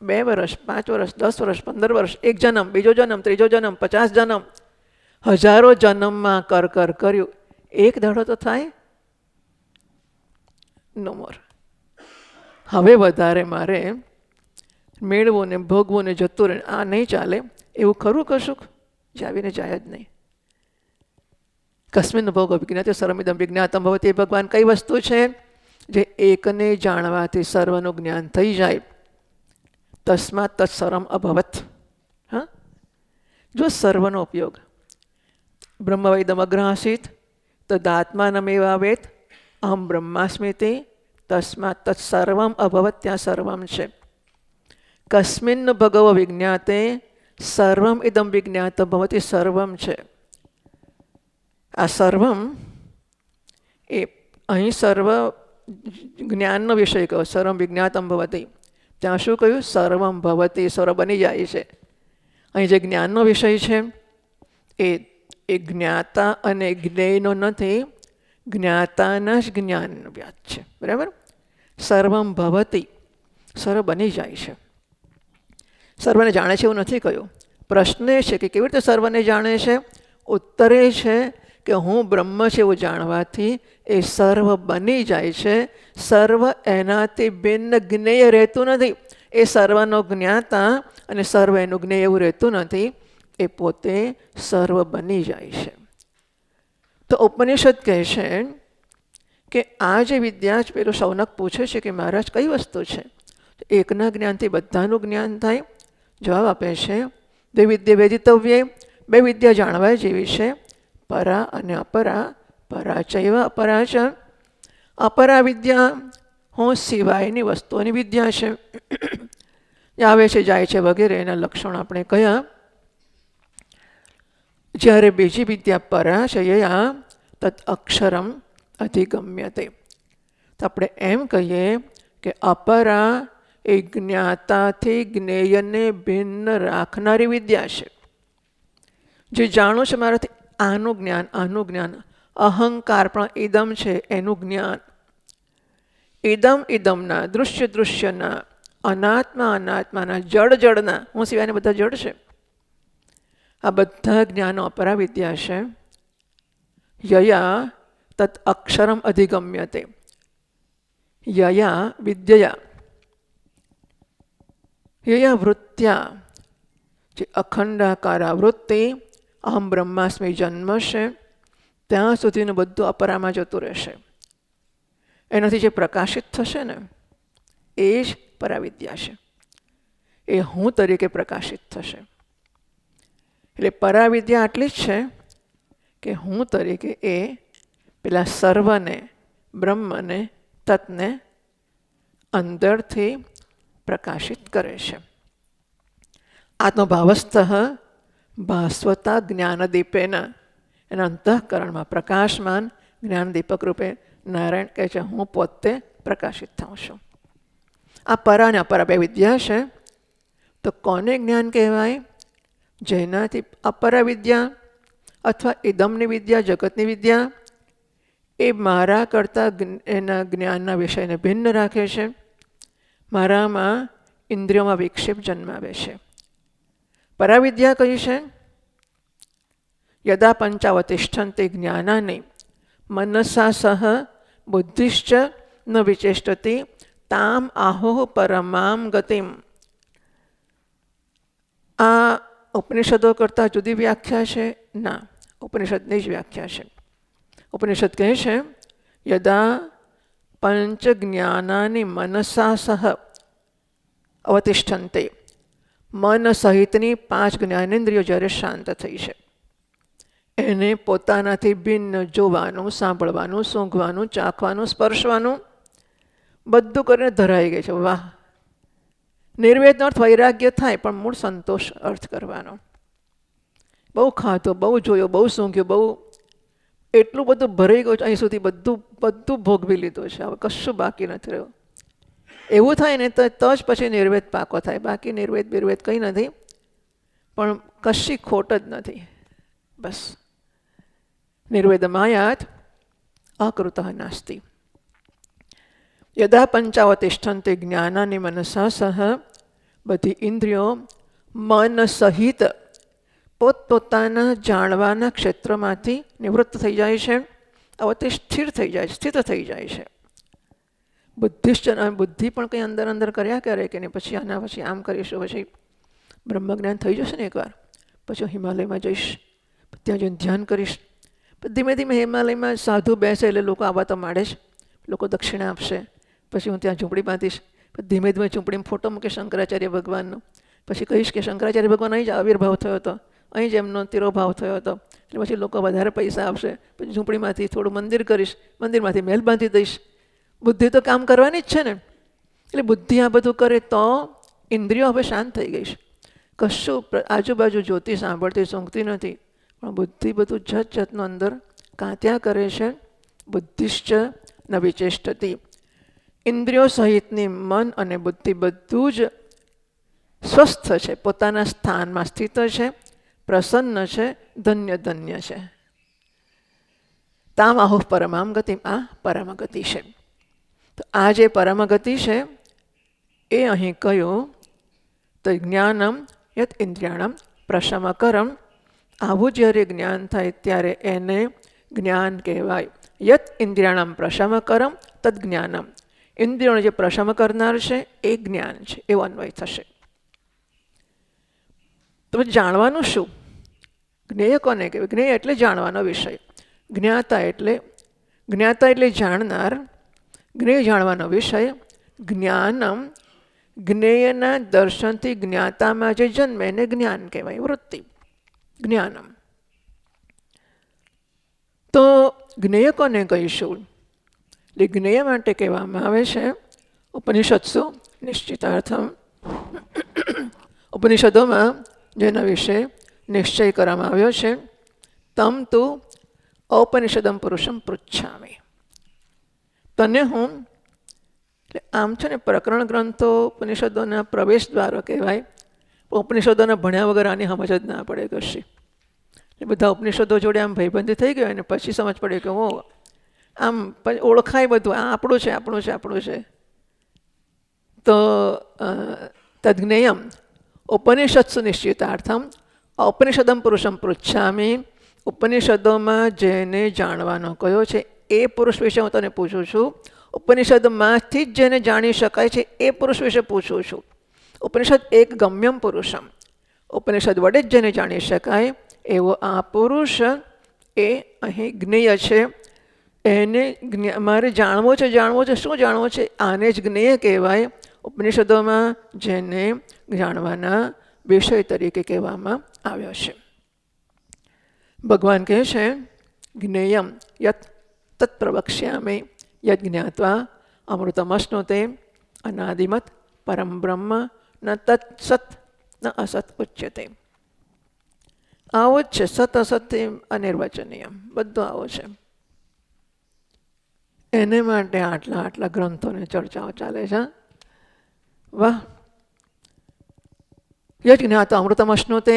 2 વર્ષ, 5 વર્ષ, 10 વર્ષ, 15 વર્ષ, 1 જન્મ, બીજો જન્મ, ત્રીજો જન્મ, 50 જન્મ, હજારો જન્મમાં કર્યું. એક દાડો તો થાય? નો મોર. હવે વધારે મારે મેળવું ને ભોગવું ને જતું રહે, આ નહીં ચાલે. એવું ખરું કશુંક જે આવીને જાય જ નહીં. કસ્મિન ભોગ વિજ્ઞાતે સર્વમિદં વિજ્ઞાતમ ભવતિ. ભગવાન કઈ વસ્તુ છે જે એકને જાણવાથી સર્વનું જ્ઞાન થઈ જાય? તસ્માત તત્સર્વમ અભવત. હા, જો સર્વનો ઉપયોગ બ્રહ્મવૈદમ અગ્રહાસીત તદાત્માનમેવાવેત અહમ બ્રહ્માસ્મિતિ તસ્માત તત્સર્વમ અભવત. ત્યાં સર્વમ છે. કસ્મિન ભગવ વિજ્ઞાતે સર્વમ ઇદમ વિજ્ઞાત ભવતિ. સર્વમ છે. આ સર્વમ એ અહીં સર્વ જ્ઞાનનો વિષય કહ્યો. સર્વમ વિજ્ઞાતમ ભવતિ. ત્યાં શું કહ્યું? સર્વમ ભવતિ, સર્વ બની જાય છે. અહીં જે જ્ઞાનનો વિષય છે એ જ્ઞાતા અને જ્ઞેયનો નથી, જ્ઞાતાના જ જ્ઞાનનો વ્યાજ છે. બરાબર? સર્વમ ભવતિ, સર્વ બની જાય છે. સર્વને જાણે છે એવું નથી કહ્યું. પ્રશ્ન એ છે કે કેવી રીતે સર્વને જાણે છે? ઉત્તર એ છે કે હું બ્રહ્મ છે એવું જાણવાથી એ સર્વ બની જાય છે. સર્વ એનાથી ભિન્ન જ્ઞેય રહેતું નથી. એ સર્વનો જ્ઞાતા અને સર્વ એનું જ્ઞેય એવું રહેતું નથી. એ પોતે સર્વ બની જાય છે. તો ઉપનિષદ કહે છે કે આ જે વિદ્યા જ પેલો શૌનક પૂછે છે કે મહારાજ કઈ વસ્તુ છે? એકના જ્ઞાનથી બધાનું જ્ઞાન થાય? જવાબ આપે છે, 2 વિદ્યા વેદિતવ્ય. 2 વિદ્યા જાણવા જેવી છે, પરા અને અપરા. પરા ચૈવ અપરા ચ. અપરા વિદ્યા હું સિવાયની વસ્તુઓની વિદ્યા છે. આવે છે, જાય છે વગેરે એના લક્ષણ આપણે કયા. જ્યારે બીજી વિદ્યા પરા છે યયા તદ અક્ષરમ અધિગમ્યતે. તો આપણે એમ કહીએ કે અપરા એ જ્ઞાતાથી જ્ઞેયને ભિન્ન રાખનારી વિદ્યા છે. જે જાણું છે મારાથી આનું જ્ઞાન, આનું જ્ઞાન. અહંકાર પણ ઇદમ છે એનું જ્ઞાન. ઇદમના, દૃશ્યના, અનાત્માના, જડના, હું સિવાયને બધા જડ છે. આ બધા જ્ઞાનો અપરા વિદ્યા છે. યયા તत् અક્ષરમ અધિગમ્યતે. યયા વિદ્યયા, યયા વૃત્ત્યા, જે અખંડાકારા વૃત્તિ અહમ બ્રહ્માસ્મિ જન્મ છે, ત્યાં સુધીનું બધું અપરામાં જતું રહેશે. એનાથી જે પ્રકાશિત થશે ને એ જ પરાવિદ્યા છે. એ હું તરીકે પ્રકાશિત થશે. એટલે પરાવિદ્યા આટલી જ છે કે હું તરીકે એ પેલા સર્વને, બ્રહ્મને, તત્ને અંદરથી પ્રકાશિત કરે છે. આત્મભાવસ્થ ભાસ્વતા જ્ઞાનદીપેના. એના અંતઃકરણમાં પ્રકાશમાન જ્ઞાનદીપક રૂપે નારાયણ કહે છે હું પોતે પ્રકાશિત થાઉં છું. આ પરા અને અપરા 2 વિદ્યા છે. તો કોને જ્ઞાન કહેવાય? જેનાથી અપરા વિદ્યા અથવા ઇદમની વિદ્યા, જગતની વિદ્યા એ મારા કરતાં એના જ્ઞાનના વિષયને ભિન્ન રાખે છે. મારામાં ઇન્દ્રિયોમાં વિક્ષેપ જન્માવે છે. પરાવિદ્યા કઈ છે? યદા પંચાવતિષ્ઠન્તે જ્ઞાનાની મનસા સહ બુદ્ધિશ્ચ ન વિચેષ્ટતિ તામ આહોહ પરમામ ગતિમ. આ ઉપનિષદો કરતાં જુદી વ્યાખ્યા છે? ના, ઉપનિષદની જ વ્યાખ્યા છે. ઉપનિષદ કહે છે યદા પંચ જ્ઞાનાની મનસા સહ, અવતિષ્ઠન્તે, મન સહિતની 5 જ્ઞાનેન્દ્રિયો જ્યારે શાંત થઈ છે, એને પોતાનાથી ભિન્ન જોવાનું, સાંભળવાનું, સૂંઘવાનું, ચાખવાનું, સ્પર્શવાનું બધું કરીને ધરાઈ ગઈ છે. વાહ! નિર્વેદનો અર્થ વૈરાગ્ય થાય, પણ મૂળ સંતોષ અર્થ કરવાનો. બહુ ખાધો, બહુ જોયો, બહુ સૂંઘ્યો, બહુ એટલું બધું ભરાઈ ગયું છે અહીં સુધી, બધું ભોગવી લીધું છે, હવે કશું બાકી નથી રહ્યું. એવું થાય ને તો જ પછી નિર્વેદ પાકો થાય. બાકી નિર્વેદ બિર્વેદ કંઈ નથી, પણ કશી ખોટ જ નથી. બસ નિર્વેદમાયાત અકૃતઃ નાસ્તિ. યદા પંચાવતિષ્ઠન્તે જ્ઞાનાનિ મનસા સહ, બધી ઇન્દ્રિયો મન સહિત પોતપોતાના જાણવાના ક્ષેત્રમાંથી નિવૃત્ત થઈ જાય છે, અવતિ સ્થિર થઈ જાય છે, સ્થિત થઈ જાય છે. બુદ્ધિ પણ કંઈ અંદર અંદર કર્યા કરે કે નહીં, પછી આના પછી આમ કરીશું, પછી બ્રહ્મજ્ઞાન થઈ જશે ને એકવાર, પછી હું હિમાલયમાં જઈશ, ત્યાં જઈને ધ્યાન કરીશ. ધીમે ધીમે હિમાલયમાં સાધુ બેસે એટલે લોકો આવવા તો માંડે જ, લોકો દક્ષિણા આપશે, પછી હું ત્યાં ઝૂંપડી બાંધીશ, ધીમે ધીમે ઝૂંપડીમાં ફોટો મૂકે શંકરાચાર્ય ભગવાનનો, પછી કહીશ કે શંકરાચાર્ય ભગવાન અહીં જ આવિર્ભાવ થયો હતો, અહીં જ એમનો તિરોભાવ થયો હતો, એટલે પછી લોકો વધારે પૈસા આપશે. પછી ઝૂંપડીમાંથી થોડું મંદિર કરીશ, મંદિરમાંથી મહેલ બાંધી દઈશ. બુદ્ધિ તો કામ કરવાની જ છે ને. એટલે બુદ્ધિ આ બધું કરે તો ઇન્દ્રિયો હવે શાંત થઈ ગઈ છે. કશું આજુબાજુ જોતી, સાંભળતી, સૂંઘતી નથી, પણ બુદ્ધિ બધું જાતનું અંદર કાંત્યા કરે છે. બુદ્ધિશ્ચ ન વિચેષ્ટતી. ઇન્દ્રિયો સહિતની મન અને બુદ્ધિ બધું જ સ્વસ્થ છે, પોતાના સ્થાનમાં સ્થિત છે, પ્રસન્ન છે, ધન્ય ધન્ય છે. તામ આહુઃ પરમામ ગતિમ, આ પરમ ગતિ છે. તો આ જે પરમ ગતિ છે એ અહીં કહ્યું તો જ્ઞાનમ યત ઇન્દ્રિયાણમ પ્રશમકરમ. આવું જ્યારે જ્ઞાન થાય ત્યારે એને જ્ઞાન કહેવાય. યત ઇન્દ્રિયાણમ પ્રશમકરમ તદ જ્ઞાનમ. ઇન્દ્રિયોને જે પ્રશમ કરનાર છે એ જ્ઞાન છે, એવો અન્વય થશે. તો જાણવાનું શું? જ્ઞેય કોને કહેવાય? જ્ઞેય એટલે જાણવાનો વિષય. જ્ઞાતા એટલે જાણનાર, જ્ઞેય જાણવાનો વિષય. જ્ઞાનમ, જ્ઞેયના દર્શનથી જ્ઞાતામાં જે જન્મે એને જ્ઞાન કહેવાય, વૃત્તિ જ્ઞાનમ. તો જ્ઞેય કોને કહીશું? એટલે જ્ઞેય માટે કહેવામાં આવે છે ઉપનિષત્સુ નિશ્ચિતાર્થમ. ઉપનિષદોમાં જેના વિશે નિશ્ચય કરવામાં આવ્યો છે, તમ તું ઔપનિષદમ પુરુષમ પૃચ્છામિ. તને હું, એટલે આમ છે ને પ્રકરણ ગ્રંથો ઉપનિષદોના પ્રવેશ દ્વારો કહેવાય. ઉપનિષદોના ભણ્યા વગર આની સમજ જ ના પડે કશી. એ બધા ઉપનિષદો જોડે આમ ભાઈબંધી થઈ ગયો અને પછી સમજ પડે કે હું આમ ઓળખાય બધું, આ આપણું છે, આપણું છે, આપણું છે. તો તદ્જ્ઞેયમ ઉપનિષત્સુ નિશ્ચિતાર્થમ ઔપનિષદમ પુરુષમ પૃચ્છામિ. ઉપનિષદોમાં જેને જાણવાનો કયો છે એ પુરુષ વિશે હું તને પૂછું છું. ઉપનિષદમાંથી જ જેને જાણી શકાય છે એ પુરુષ વિશે પૂછું છું. ઉપનિષદ એક ગમ્યમ પુરુષમ. ઉપનિષદ વડે જ જેને જાણી શકાય એવો આ પુરુષ એ અહીં જ્ઞેય છે. એને મારે જાણવો છે. શું જાણવો છે? આને જ જ્ઞેય કહેવાય. ઉપનિષદોમાં જેને જાણવાના વિષય તરીકે કહેવામાં આવ્યો છે. ભગવાન કહે છે જ્ઞેયમ યત તત્ પ્રવક્ષ્યામિ યદ જ્ઞાત્વા અમૃતમશ્નુતે અનાદિમત પરમ બ્રહ્મ ન તત્ સત ન અસત ઉચ્યતે. આવો જ છે. સત અસત અનિર્વચનીય, બધું આવો છે. એને માટે આટલા ગ્રંથોની ચર્ચાઓ ચાલે છે. વાહ! યજ જ્ઞાતા અમૃતમ અશ્નુતે.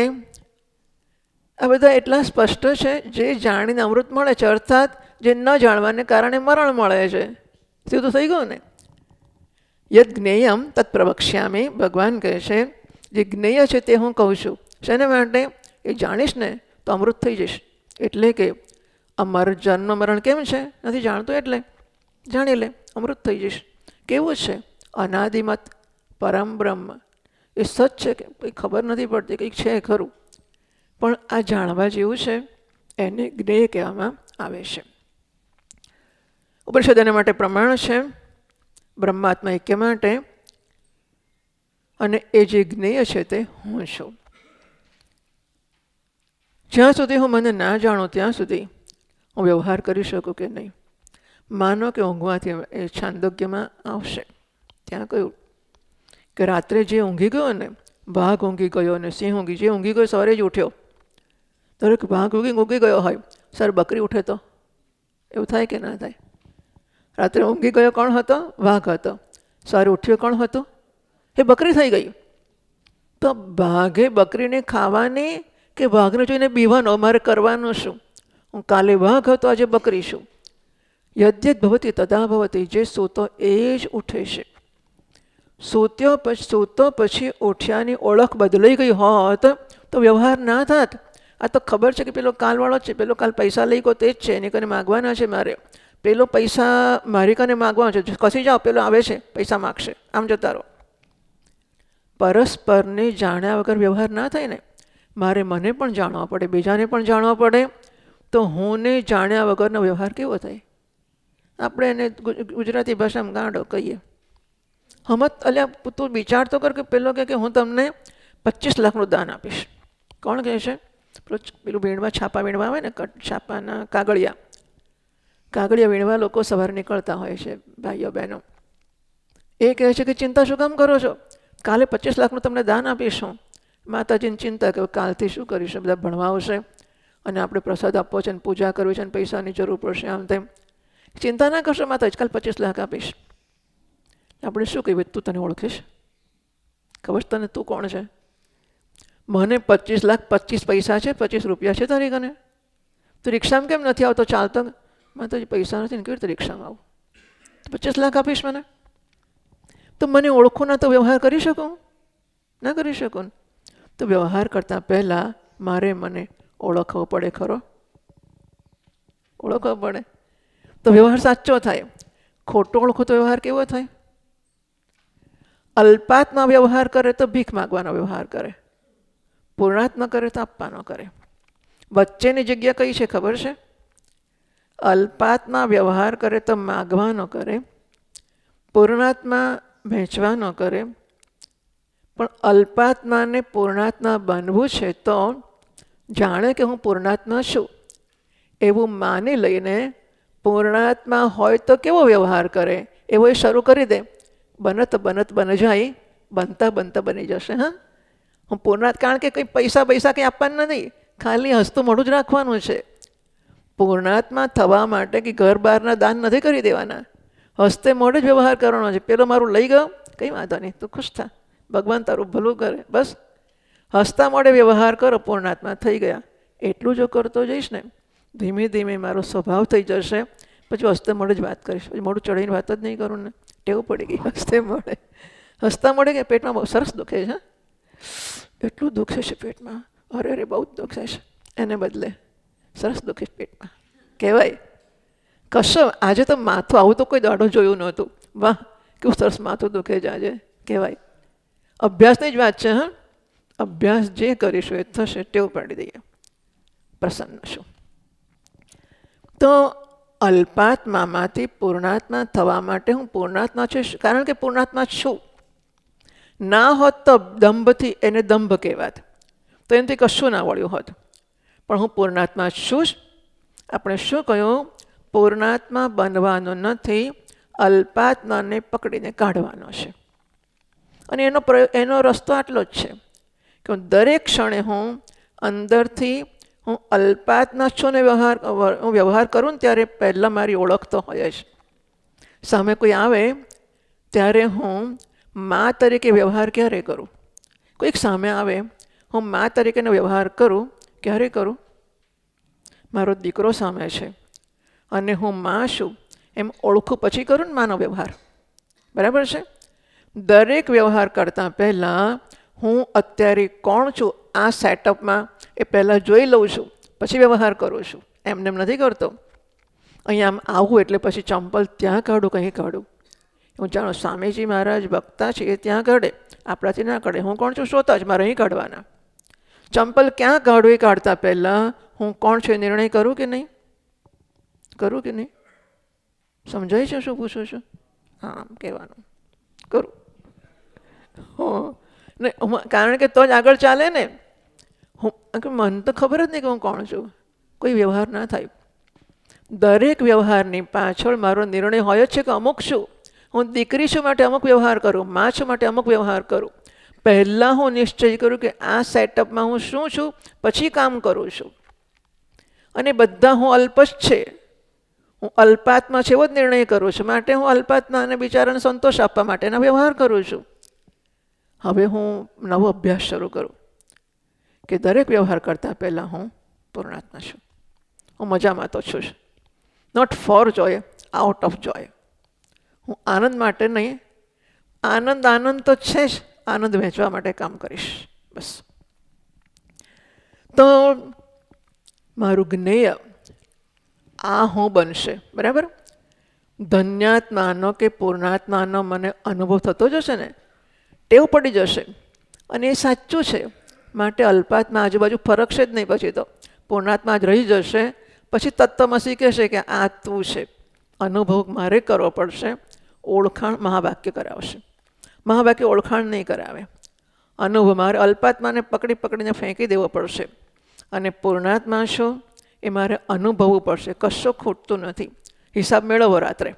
આ બધા એટલા સ્પષ્ટ છે. જે જાણીને અમૃત મળે છે, અર્થાત જે ન જાણવાને કારણે મરણ મળે છે. સીધું થઈ ગયું ને. યદ જ્ઞેયમ તત્ પ્રવક્ષ્યામિ. ભગવાન કહે છે જે જ્ઞેય છે તે હું કહું છું. શેને માટે? એ જાણીશ ને તો અમૃત થઈ જઈશ. એટલે કે અમારું જન્મ મરણ કેમ છે? નથી જાણતું એટલે જાણી લે, અમૃત થઈ જઈશ. કેવું છે? અનાદિમત પરમ બ્રહ્મ. એ સચ છે કે કંઈ ખબર નથી પડતી, કંઈક છે ખરું, પણ આ જાણવા જેવું છે. એને જ્ઞેય કહેવામાં આવે છે. ઉપનિષદ એના માટે પ્રમાણ છે. બ્રહ્માત્મા ઐક્ય માટે અને એ જે જ્ઞેય છે તે હું છું. જ્યાં સુધી હું મને ના જાણું ત્યાં સુધી હું વ્યવહાર કરી શકું કે નહીં. માનો કે ઊંઘવાથી એ છાંદોગ્યમાં આવશે. ત્યાં કહ્યું કે રાત્રે જે ઊંઘી ગયો ને, વાઘ ઊંઘી ગયો ને સિંહ ઊંઘી, જે ઊંઘી ગયો સવારે જ ઉઠ્યો. દરેક વાઘ ઊંઘી ગયો હોય, સર બકરી ઉઠે તો એવું થાય કે ના થાય? રાત્રે ઊંઘી ગયો કોણ હતો? વાઘ હતો. સવારે ઉઠ્યો કોણ હતો? એ બકરી થઈ ગઈ. તો વાઘે બકરીને ખાવાની કે વાઘને જોઈને બીવાનો? મારે કરવાનું શું? હું કાલે વાઘ હતો, આજે બકરી છું. યદ્યત ભવતી તદા ભવતી. જે સૂતો એ જ ઉઠે છે. સૂતો પછી ઉઠ્યાની ઓળખ બદલાઈ ગઈ હોત તો વ્યવહાર ના થાત. આ તો ખબર છે કે પેલો કાલવાળો છે, પેલો કાલ પૈસા લઈ ગયો તે જ છે, એની કને માગવાના છે મારે, પેલો પૈસા મારી કને માગવાનો છે, કસી જાઓ પેલો આવે છે પૈસા માગશે, આમ જતા રહો. પરસ્પરને જાણ્યા વગર વ્યવહાર ના થાય ને. મારે મને પણ જાણવા પડે, બીજાને પણ જાણવા પડે. તો હુંને જાણ્યા વગરનો વ્યવહાર કેવો થાય? આપણે એને ગુજરાતી ભાષામાં ગાંડો કહીએ. હમત અલ્યા તું વિચાર તો કર કે પેલો કે હું તમને 25 લાખનું દાન આપીશ. કોણ કહે છે? પેલું વીણવા, છાપા વીણવા આવે ને, છાપાના કાગળિયા વીણવા લોકો સવારે નીકળતા હોય છે, ભાઈઓ બહેનો. એ કહે છે કે ચિંતા શું કામ કરો છો? કાલે 25 લાખનું તમને દાન આપીશું. માતાજીની ચિંતા કે કાલથી શું કરીશું, બધા ભણવા આવશે અને આપણે પ્રસાદ આપવો છે, પૂજા કરવી છે, પૈસાની જરૂર પડશે, આમ તેમ. ચિંતા ના કરશો માતાજી, કાલ 25 લાખ આપીશ. આપણે શું કહીએ? તું તને ઓળખીશ? ખબર છે તને તું કોણ છે? મને 25 લાખ 25 પૈસા છે, 25 રૂપિયા છે તારી કને? તું રિક્ષામાં કેમ નથી આવતો ચાલતો? માતાજી પૈસા નથી ને કેવી રીતે રિક્ષામાં આવું? 25 લાખ આપીશ મને? તો મને ઓળખું ના તો વ્યવહાર કરી શકું? ના કરી શકું. તો વ્યવહાર કરતાં પહેલાં મારે મને ઓળખવો પડે ખરો? ઓળખવો પડે તો વ્યવહાર સાચો થાય. ખોટો ઓળખો તો વ્યવહાર કેવો થાય? અલ્પાત્મા વ્યવહાર કરે તો ભીખ માગવાનો વ્યવહાર કરે, પૂર્ણાત્મા કરે તો આપવાનો કરે. વચ્ચેની જગ્યા કઈ છે ખબર છે? અલ્પાત્મા વ્યવહાર કરે તો માગવાનો કરે, પૂર્ણાત્મા વહેંચવાનો કરે. પણ અલ્પાત્માને પૂર્ણાત્મા બનવું છે તો જાણે કે હું પૂર્ણાત્મા છું એવું માની લઈને પૂર્ણાત્મા હોય તો કેવો વ્યવહાર કરે એવો એ શરૂ કરી દે. બનત બન જાય, બનતા બની જશે. હા, હું પૂર્ણાત્મા, કારણ કે કંઈ પૈસા કંઈ આપવાના નથી, ખાલી હસતું મોઢું જ રાખવાનું છે. પૂર્ણાત્મા થવા માટે કે ઘર બહારના દાન નથી કરી દેવાના, હસતે મોઢે જ વ્યવહાર કરવાનો છે. પેલો મારું લઈ ગયો, કંઈ વાંધો નહીં, તું ખુશ થા, ભગવાન તારું ભલું કરે, બસ હસતા મોઢે વ્યવહાર કરો, પૂર્ણાત્મા થઈ ગયા. એટલું જો કરતો જઈશ ને, ધીમે ધીમે મારો સ્વભાવ થઈ જશે. પછી હસતે મોઢે જ વાત કરીશ, પછી મોઢું ચડીને વાત જ નહીં કરું ને. ટેવ પડી ગઈ હસતા મોઢે કે પેટમાં બહુ સરસ દુખે છે, એટલું દુખે છે પેટમાં, અરે બહુ જ દુખે છે, એને બદલે સરસ દુખે છે પેટમાં કહેવાય. કશો આજે તો માથું આવું તો કોઈ દાડો જોયું નહોતું, વાહ કેવું સરસ માથું દુખે છે આજે કહેવાય. અભ્યાસની જ વાત છે. હા, અભ્યાસ જે કરીશું એ થશે, ટેવ પાડી દઈએ, પ્રસન્ન છું. તો અલ્પાત્મામાંથી પૂર્ણાત્મા થવા માટે હું પૂર્ણાત્મા છું, કારણ કે પૂર્ણાત્મા છું. ના હોત તો દંભથી, એને દંભ કહેવાત, તો એનાથી કશું ના વળ્યું હોત. પણ હું પૂર્ણાત્મા છું જ. આપણે શું કહ્યું? પૂર્ણાત્મા બનવાનો નથી, અલ્પાત્માને પકડીને કાઢવાનો છે. અને એનો રસ્તો આટલો જ છે કે દરેક ક્ષણે હું અંદરથી હું અલ્પાત્મા છું ને હું વ્યવહાર કરું ને ત્યારે પહેલાં મારી ઓળખ તો હોય જ. સામે કોઈ આવે ત્યારે હું મા તરીકે વ્યવહાર ક્યારે કરું? કોઈક સામે આવે, હું મા તરીકેનો વ્યવહાર કરું, ક્યારે કરું? મારો દીકરો સામે છે અને હું મા છું એમ ઓળખું પછી કરું ને માનો વ્યવહાર, બરાબર છે? દરેક વ્યવહાર કરતાં પહેલાં હું અત્યારે કોણ છું આ સેટઅપમાં એ પહેલાં જોઈ લઉં છું, પછી વ્યવહાર કરું છું. એમને એમ નથી કરતો. અહીંયા આમ આવું એટલે પછી ચંપલ ત્યાં કાઢું, કંઈ કાઢું. હું જાણું સ્વામીજી મહારાજ વક્તા છે એ ત્યાં કાઢે, આપણાથી ના કાઢે. હું કોણ છું? શ્રોતા જ, મારે અહીં કાઢવાના. ચંપલ ક્યાં કાઢું એ કાઢતા પહેલાં હું કોણ છું એ નિર્ણય કરું કે નહીં? કરું કે નહીં? સમજાય છે શું પૂછું છું? હા, કહેવાનું કરું. ને કારણ કે તો જ આગળ ચાલે ને. મને તો ખબર જ નહીં કે હું કોણ છું. કોઈ વ્યવહાર ના થાય. દરેક વ્યવહારની પાછળ મારો નિર્ણય હોય જ છે કે અમુક છું. હું દીકરી છું માટે અમુક વ્યવહાર કરું, માં છું માટે અમુક વ્યવહાર કરું. પહેલાં હું નિશ્ચય કરું કે આ સેટઅપમાં હું શું છું, પછી કામ કરું છું. અને બધા હું અલ્પ જ છે, હું અલ્પાત્મા છે એવો જ નિર્ણય કરું છું. માટે હું અલ્પાત્મા અને બિચારાને સંતોષ આપવા માટેના વ્યવહાર કરું છું. હવે હું નવો અભ્યાસ શરૂ કરું કે દરેક વ્યવહાર કરતાં પહેલાં હું પૂર્ણાત્મા છું. હું મજામાં તો છું જ. Not for joy, out of joy. હું આનંદ માટે નહીં, આનંદ તો છે જ, આનંદ વહેંચવા માટે કામ કરીશ બસ. તો મારું જ્ઞેય આ હું બનશે. બરાબર. ધન્યાત્માનો કે પૂર્ણાત્માનો મને અનુભવ થતો જશે ને, ટેવ પડી જશે. અને એ સાચું છે. માટે અલ્પાત્મા આજુબાજુ ફરકશે જ નહીં. પછી તો પૂર્ણાત્મા જ રહી જશે. પછી તત્વમસી કહેશે કે આ તું છે. અનુભવ મારે કરવો પડશે. ઓળખાણ મહાવાક્ય કરાવશે. મહાવાક્ય ઓળખાણ નહીં કરાવે. અનુભવ મારે અલ્પાત્માને પકડીને ફેંકી દેવો પડશે. અને પૂર્ણાત્મા શું એ મારે અનુભવવું પડશે. કશો ખૂટતું નથી. હિસાબ મેળવો રાત્રે.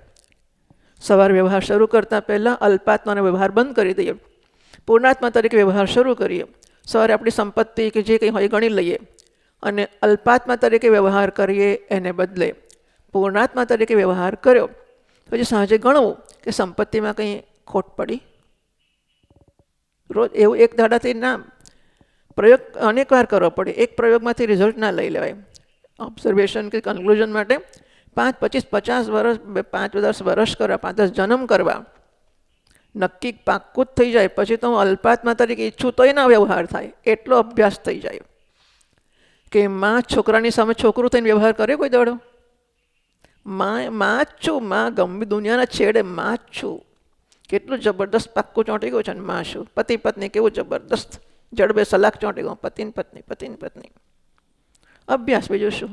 સવારે વ્યવહાર શરૂ કરતાં પહેલાં અલ્પાત્માનો વ્યવહાર બંધ કરી દઈએ. પૂર્ણાત્મા તરીકે વ્યવહાર શરૂ કરીએ. સવારે આપણી સંપત્તિ કે જે કંઈ હોય ગણી લઈએ અને અલ્પાત્મા તરીકે વ્યવહાર કરીએ. એને બદલે પૂર્ણાત્મા તરીકે વ્યવહાર કર્યો. પછી સાંજે ગણવું કે સંપત્તિમાં કંઈ ખોટ પડી. રોજ એવું એક દાડાથી ના, પ્રયોગ અનેક વાર કરવો પડે. એક પ્રયોગમાંથી રિઝલ્ટ ના લઈ લેવાય. ઓબ્ઝર્વેશન કે કન્ક્લુઝન માટે 5, 25, 50 વર્ષ, 5-10 વર્ષ કરવા, 5-10 જન્મ કરવા, નક્કી પાક્કું જ થઈ જાય. પછી તો હું અલ્પાત્મા તરીકે ઈચ્છું તોય ના વ્યવહાર થાય. એટલો અભ્યાસ થઈ જાય કે માં છોકરાની સામે છોકરું થઈને વ્યવહાર કરે કોઈ દાડો. માં જ છું. માં ગમે દુનિયાના છેડે માં જ છું. કેટલું જબરદસ્ત પાક્કું ચોંટી ગયું છે ને માં છું. પતિ પત્ની કેવું જબરદસ્ત જડબે સલાક ચોંટી ગયું. પતિની પત્ની. અભ્યાસ બીજું શું?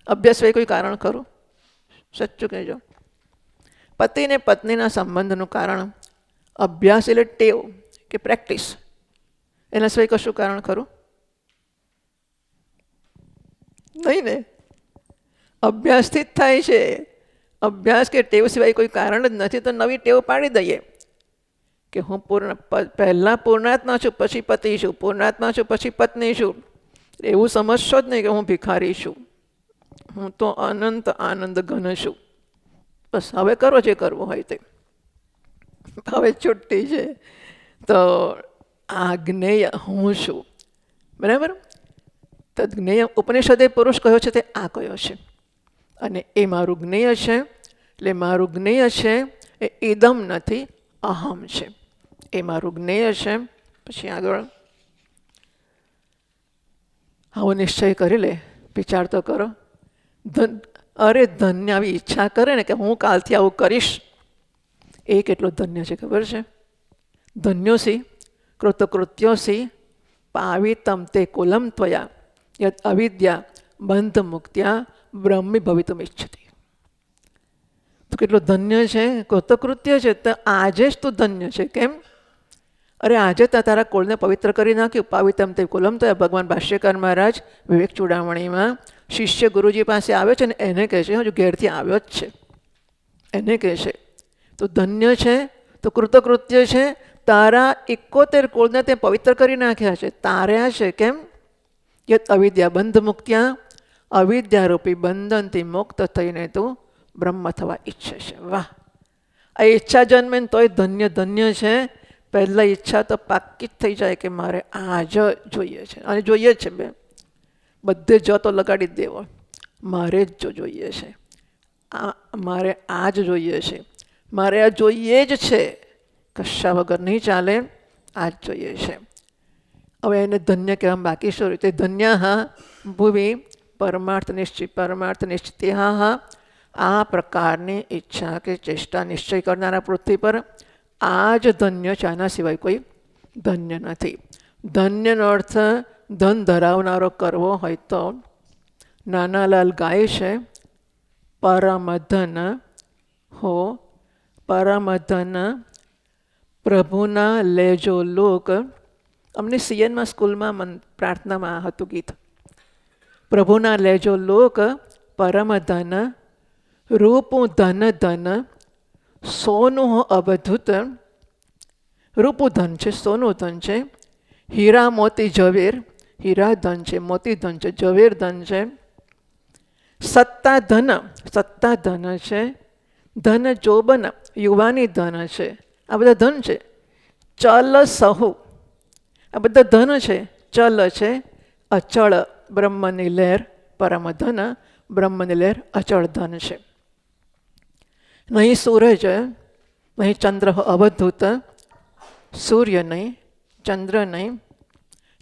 અભ્યાસ એ કોઈ કારણ ખરું? સચ્ચું કહેજો. પતિ ને પત્નીના સંબંધનું કારણ અભ્યાસ એટલે ટેવ કે પ્રેક્ટિસ. એના સિવાય કશું કારણ ખરું? નહીં ને. અભ્યાસથી જ થાય છે. અભ્યાસ કે ટેવ સિવાય કોઈ કારણ જ નથી. તો નવી ટેવ પાડી દઈએ કે હું પહેલાં પૂર્ણાત્મા છું, પછી પતિ છું, પૂર્ણાત્મા છું, પછી પત્ની છું. એવું સમજશો જ નહીં કે હું ભિખારી છું. હું તો અનંત આનંદ ઘન છું. બસ હવે કરો જે કરવું હોય તે. હવે છુટ્ટી છે. તો આ જ્ઞેય હું છું. બરાબર. તો જ્ઞેય ઉપનિષદે પુરુષ કયો છે તે આ કયો છે. અને એ મારું જ્ઞેય છે. એટલે મારું જ્ઞેય છે એ ઇદમ નથી, અહમ છે. એ મારું જ્ઞેય છે. પછી આગળ આવો નિશ્ચય કરી લે. વિચાર તો કરો. અરે ધન્ય આવી ઈચ્છા કરે ને કે હું કાલથી આવું કરીશ. એ કેટલો ધન્ય છે ખબર છે? ધન્યોસી કૃતકૃત્યોસી પાવિતમ તે કુલમ ત્વયા યદ અવિદ્યા બંધ મુક્ત્યા બ્રહ્મી ભવિતુમ ઇચ્છતિ. તો કેટલો ધન્ય છે, કૃતકૃત્ય છે. તો આજે જ તું ધન્ય છે. કેમ? અરે આજે તારા કુળને પવિત્ર કરી નાખ્યું. પાવિતમ તે કુલમ ત્વયા. ભગવાન ભાષ્યકાર મહારાજ વિવેક ચૂડામણીમાં શિષ્ય ગુરુજી પાસે આવે છે ને એને કહે છે, હજુ ઘેરથી આવ્યો જ છે, એને કહે છે તો ધન્ય છે, તો કૃતકૃત્ય છે. તારા 71 કુળને તે પવિત્ર કરી નાખ્યા છે, તાર્યા છે. કેમ? યત અવિદ્યા બંધ મુક્ત્યા. અવિદ્યારૂપી બંધનથી મુક્ત થઈને તું બ્રહ્મ થવા ઈચ્છે છે. વાહ! આ ઈચ્છા જન્મે તોય ધન્ય ધન્ય છે. પહેલાં ઈચ્છા તો પાક્કી જ થઈ જાય કે મારે આ જ જોઈએ છે. અને જોઈએ જ છે. બધે જ તો લગાડી જ દેવો. મારે જ જોઈએ છે. મારે આ જ જોઈએ છે. મારે આ જોઈએ જ છે. કશા વગર નહીં ચાલે. આ જ જોઈએ છે. હવે એને ધન્ય કહેવામાં બાકી શું રીતે? ધન્ય હા ભૂવિ પરમાર્થ નિશ્ચિત હા. આ પ્રકારની ઈચ્છા કે ચેષ્ટા નિશ્ચય કરનારા પૃથ્વી પર આ જ ધન્ય છે. આના સિવાય કોઈ ધન્ય નથી. ધન્યનો અર્થ ધન ધરાવનારો કરવો હોય તો નાનાલાલ ગાય છે, પરમધન હો પરમધન પ્રભુના લેજો લોક અમને સીએનમાં સ્કૂલમાં પ્રાર્થનામાં આ હતું ગીત, પ્રભુના લેજો લોક પરમ ધન, રૂપું ધન ધન, સોનું અવધૂત. રૂપું ધન છે, સોનું ધન છે, હીરા મોતી ઝવેર, હીરા ધન છે, મોતી ધન છે, ઝવેર ધન છે. સત્તા ધન, સત્તા ધન છે, ધન જોબન, યુવાની ધન છે. આ બધા ધન છે. ચલ સહુ, આ બધા ધન છે. ચલ છે અચળ, બ્રહ્મની લહેર, પરમ ધન, બ્રહ્મની લહેર, અચળ ધન છે. નહીં સૂરજ, નહીં ચંદ્ર અવધૂત, સૂર્ય નહીં, ચંદ્ર નહીં,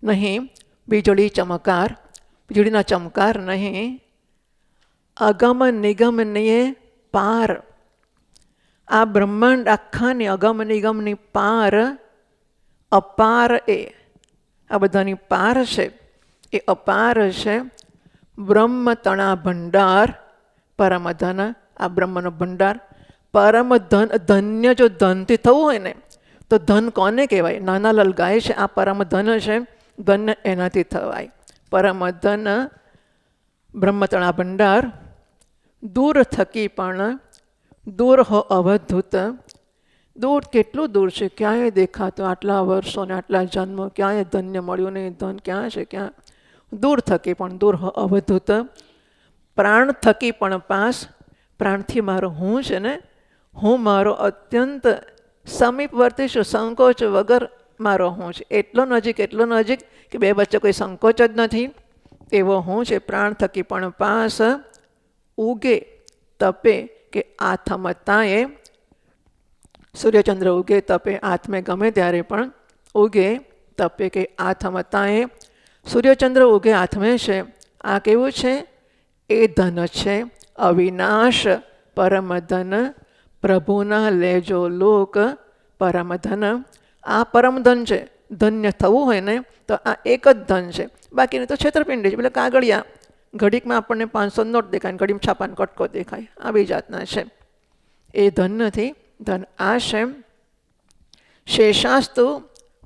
નહીં વીજળી ચમકાર, વીજળીના ચમકાર નહીં, અગમ નિગમ નિયે પાર, આ બ્રહ્માંડ આખાની અગમ નિગમની પાર, અપાર એ, આ બધાની પાર છે, એ અપાર છે. બ્રહ્મ તણા ભંડાર, પરમ ધન, આ બ્રહ્મનો ભંડાર. પરમ ધન, ધન્ય જો ધનથી થવું હોય ને તો ધન કોને કહેવાય? નાનાલાલ ગાય છે આ પરમ ધન છે, ધન્ય એનાથી થવાય. પરમ ધન બ્રહ્મતણા ભંડાર. દૂર થકી પણ દૂર હો અવધૂત, દૂર કેટલું દૂર છે, ક્યાંય દેખાતું, આટલા વર્ષો ને આટલા જન્મો ક્યાંય ધન્ય મળ્યું નહીં, ધન ક્યાં છે, ક્યાં? દૂર થકી પણ દૂર હો અવધૂત. પ્રાણ થકી પણ પાસ, પ્રાણથી મારો હું છે ને, હું મારો અત્યંત સમીપવર્તી છું, સંકોચ વગર મારો હું છે. એટલો નજીક કે બે વચ્ચે કોઈ સંકોચ જ નથી, એવો હું છે. પ્રાણ થકી પણ પાસ, ઉગે તપે કે આથમતાએ, સૂર્યચંદ્ર ઉગે તપે આત્મે ગમે ત્યારે પણ, ઉગે તપે કે આથમતાએ. સૂર્યચંદ્ર ઉગે આથમે છે. આ કેવું છે? એ ધન છે અવિનાશ, પરમ ધન, પ્રભુના લેજો લોક પરમ ધન. આ પરમ ધન છે. ધન્ય થવું હોય ને તો આ એક જ ધન છે, બાકીને તો છેતરપિંડી છે. એટલે કાગળિયા, ઘડીકમાં આપણને 500 નોટ દેખાય, ઘડીમાં છાપાનો કટકો દેખાય, આવી જાતના છે. એ ધન નથી, ધન આ છે. શેષાસ્તુ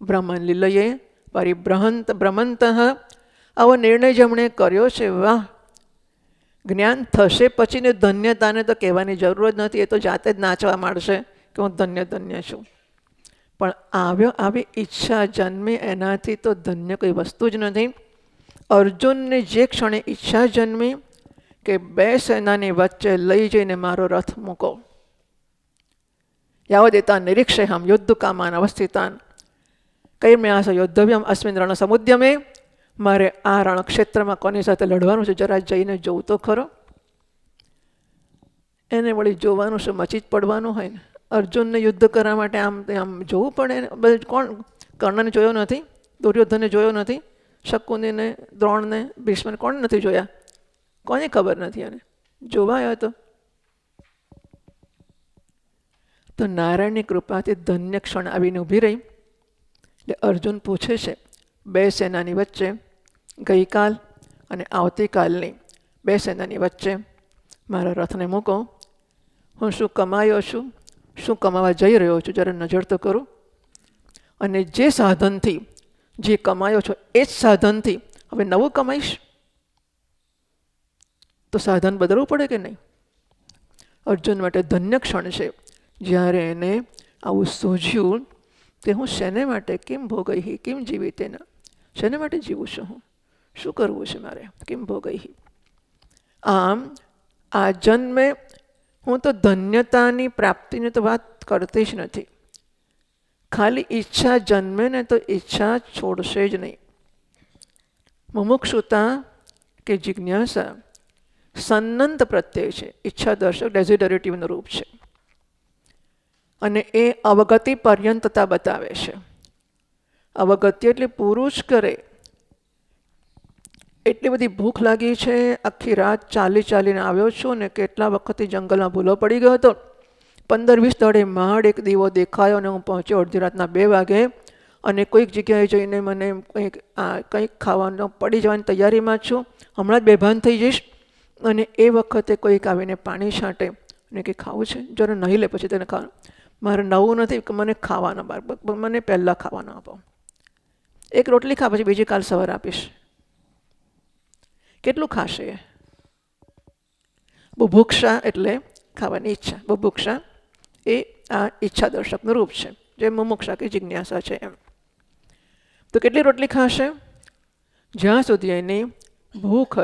બ્રહ્મન લીલયે પરિબ્રહંત ભ્રમંત. આવો નિર્ણય જેમણે કર્યો છે, વાહ! જ્ઞાન થશે પછીને ધન્યતાને તો કહેવાની જરૂર જ નથી, એ તો જાતે જ નાચવા માંડશે કે હું ધન્ય ધન્ય છું. પણ આવી ઈચ્છા જન્મે એનાથી તો ધન્ય કોઈ વસ્તુ જ નથી. અર્જુનને જે ક્ષણે ઈચ્છા જન્મી કે 2 સેનાની વચ્ચે લઈ જઈને મારો રથ મૂકો, યાવદેતા નિરીક્ષેહમ યુદ્ધ કામાન અવસ્થિતાન કૈર્મ્યાસ યોદ્ધવ્યમ અસ્મિન રણ સમુદ્યમે. મારે આ રણક્ષેત્રમાં કોની સાથે લડવાનું છે જરા જઈને જોવું તો ખરો. એને વળી જોવાનું છે, મચી જ પડવાનું હોય ને. અર્જુનને યુદ્ધ કરવા માટે આમ જોવું પડે. કોણ? કર્ણને જોયો નથી, દુર્યોધનને જોયો નથી, શકુનીને, દ્રોણને, ભીષ્મને કોણ નથી જોયા? કોને ખબર નથી એને? જોવાયો તો નારાયણની કૃપાથી ધન્ય ક્ષણ આવીને ઊભી રહી. એટલે અર્જુન પૂછે છે, 2 સેનાની વચ્ચે, ગઈકાલ અને આવતીકાલની 2 સેનાની વચ્ચે મારા રથને મૂકો. હું શું કમાયો છું, શું કમાવા જઈ રહ્યો છું, જરા નજર તો કરું. અને જે સાધનથી જે કમાયો છો એ જ સાધનથી હવે નવું કમાઈશ તો સાધન બદલવું પડે કે નહીં? અર્જુન માટે ધન્ય ક્ષણ છે જ્યારે એને આવું સૂઝ્યું કે હું શેને માટે, કેમ ભોગઈ, કેમ જીવી, તેના શેને માટે જીવું છું, હું શું કરવું છે મારે, કેમ ભોગઈ. આમ આ જન્મે હું તો ધન્યતાની પ્રાપ્તિની તો વાત કરતી જ નથી. ખાલી ઈચ્છા જન્મે ને તો ઈચ્છા છોડશે જ નહીં. મુમુક્ષુતા કે જિજ્ઞાસા સન્નંત પ્રત્યય છે, ઈચ્છા દર્શક ડેઝિડરેટિવનું રૂપ છે. અને એ અવગતિ પર્યંતતા બતાવે છે. અવગતિ એટલે પૂરું જ કરે. એટલી બધી ભૂખ લાગી છે, આખી રાત ચાલીને આવ્યો છું ને કેટલા વખતથી જંગલમાં ભૂલો પડી ગયો હતો. 15-20 દડે માંડ એક દીવો દેખાયો અને હું પહોંચ્યો અડધી રાતના 2 વાગે. અને કોઈક જગ્યાએ જઈને મને કંઈક ખાવાનું પડી જવાની તૈયારીમાં છું, હમણાં જ બેભાન થઈ જઈશ. અને એ વખતે કોઈક આવીને પાણી છાંટે અને કે ખાવું છે, જરા નહીં લે પછી તેને ખાવાનું. મારે નવું નથી કે મને ખાવાના, મને પહેલાં ખાવાના આપો. એક રોટલી ખા, પછી બીજી કાલ સવારે આપીશ. કેટલું ખાશે એ? બુભુક્ષા એટલે ખાવાની ઈચ્છા. બુભુક્ષા એ આ ઈચ્છા દર્શકનું રૂપ છે, જે મુમુક્ષા કે જિજ્ઞાસા છે એમ. તો કેટલી રોટલી ખાશે? જ્યાં સુધી એની ભૂખ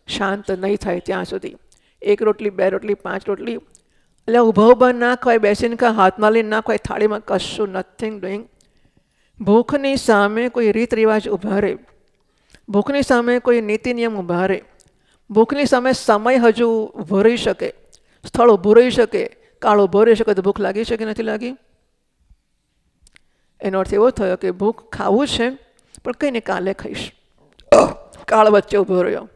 શાંત નહીં થાય ત્યાં સુધી. 1 રોટલી, 2 રોટલી, 5 રોટલી, એટલે ઊભા ના ખવાય, બેસીને ખા, હાથમાં લઈને ના ખવાય, થાળીમાં કશું નથિંગ ડુઈંગ. ભૂખની સામે કોઈ રીત રિવાજ ઊભા રહે, ભૂખની સામે કોઈ નીતિ નિયમ ઊભા રહે, ભૂખની સામે સમય હજુ ઊભો રહી શકે, સ્થળ ઊભું રહી શકે, કાળ ઊભો રહી શકે, તો ભૂખ લાગી છે કે નથી લાગી? એનો અર્થ એવો થયો કે ભૂખ ખાવું છે, પણ કંઈ નહીં, કાલે ખાઈશ. કાળ વચ્ચે ઊભો રહ્યો,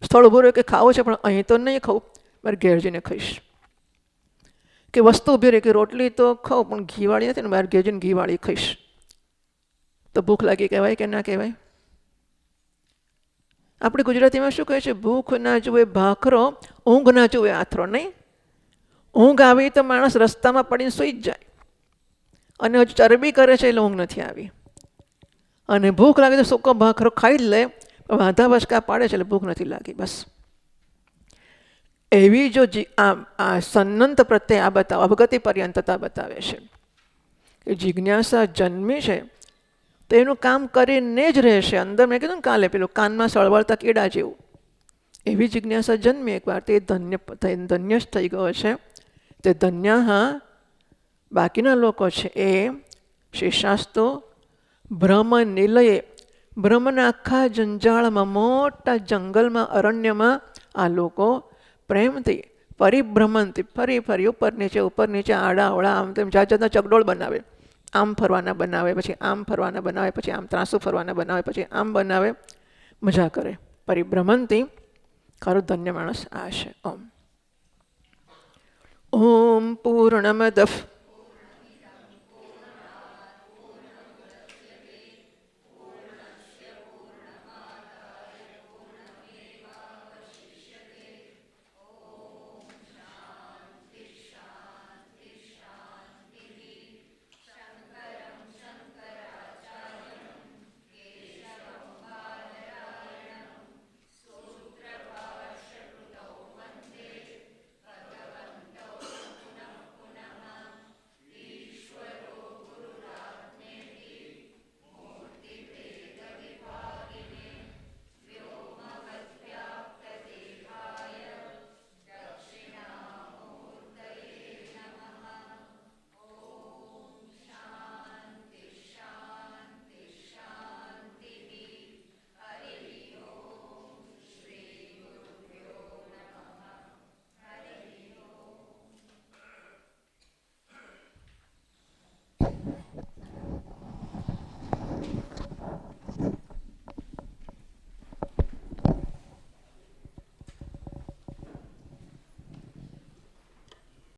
સ્થળ ઊભું રહ્યું કે ખાવું છે પણ અહીં તો નહીં ખાઉં, મારે ઘેર જઈને ખાઈશ. કે વસ્તુ ઊભી રહી કે રોટલી તો ખાઉં પણ ઘીવાળી નથી ને, મારે ઘેર જઈને ઘીવાળી ખાઈશ. તો ભૂખ લાગી કહેવાય કે ના કહેવાય? આપણે ગુજરાતીમાં શું કહે છે? ભૂખ ના જુએ ભાખરો, ઊંઘ ના જુએ આથરો. નહીં, ઊંઘ આવી તો માણસ રસ્તામાં પડીને સૂઈ જ જાય, અને હજુ ચરબી કરે છે એટલે ઊંઘ નથી આવી. અને ભૂખ લાગે તો સૂકો ભાખરો ખાઈ જ લે, વાંધા વચકા પાડે છે એટલે ભૂખ નથી લાગી. બસ એવી જો આ સન્નંત પ્રત્યે આ બતાવે, અવગતિ પર્યંતતા બતાવે છે કે જિજ્ઞાસા જન્મી છે તો એનું કામ કરીને જ રહેશે. અંદર મેં કીધું ને કાલે પેલું કાનમાં સળવળતા કીડા જેવું, એવી જિજ્ઞાસા જન્મી એકવાર, તે ધન્ય જ થઈ ગયો છે. તે ધન્ય. હા, બાકીના લોકો છે એ શેષાસ્તો બ્રહ્મ નિલયે, બ્રહ્મના આખા જંજાળમાં, મોટા જંગલમાં, અરણ્યમાં આ લોકો પ્રેમથી પરિભ્રમણથી ફરી ફરી ઉપર નીચે આડા અવળા આમ તેમ જાત જાતના ચકડોળ બનાવે. આમ ફરવાના બનાવે, પછી આમ ફરવાના બનાવે, પછી આમ ત્રાસુ ફરવાના બનાવે, પછી આમ બનાવે, મજા કરે પરિભ્રમણથી. ખરું ધન્ય માણસ આ છે. ઓમ પૂર્ણમદઃ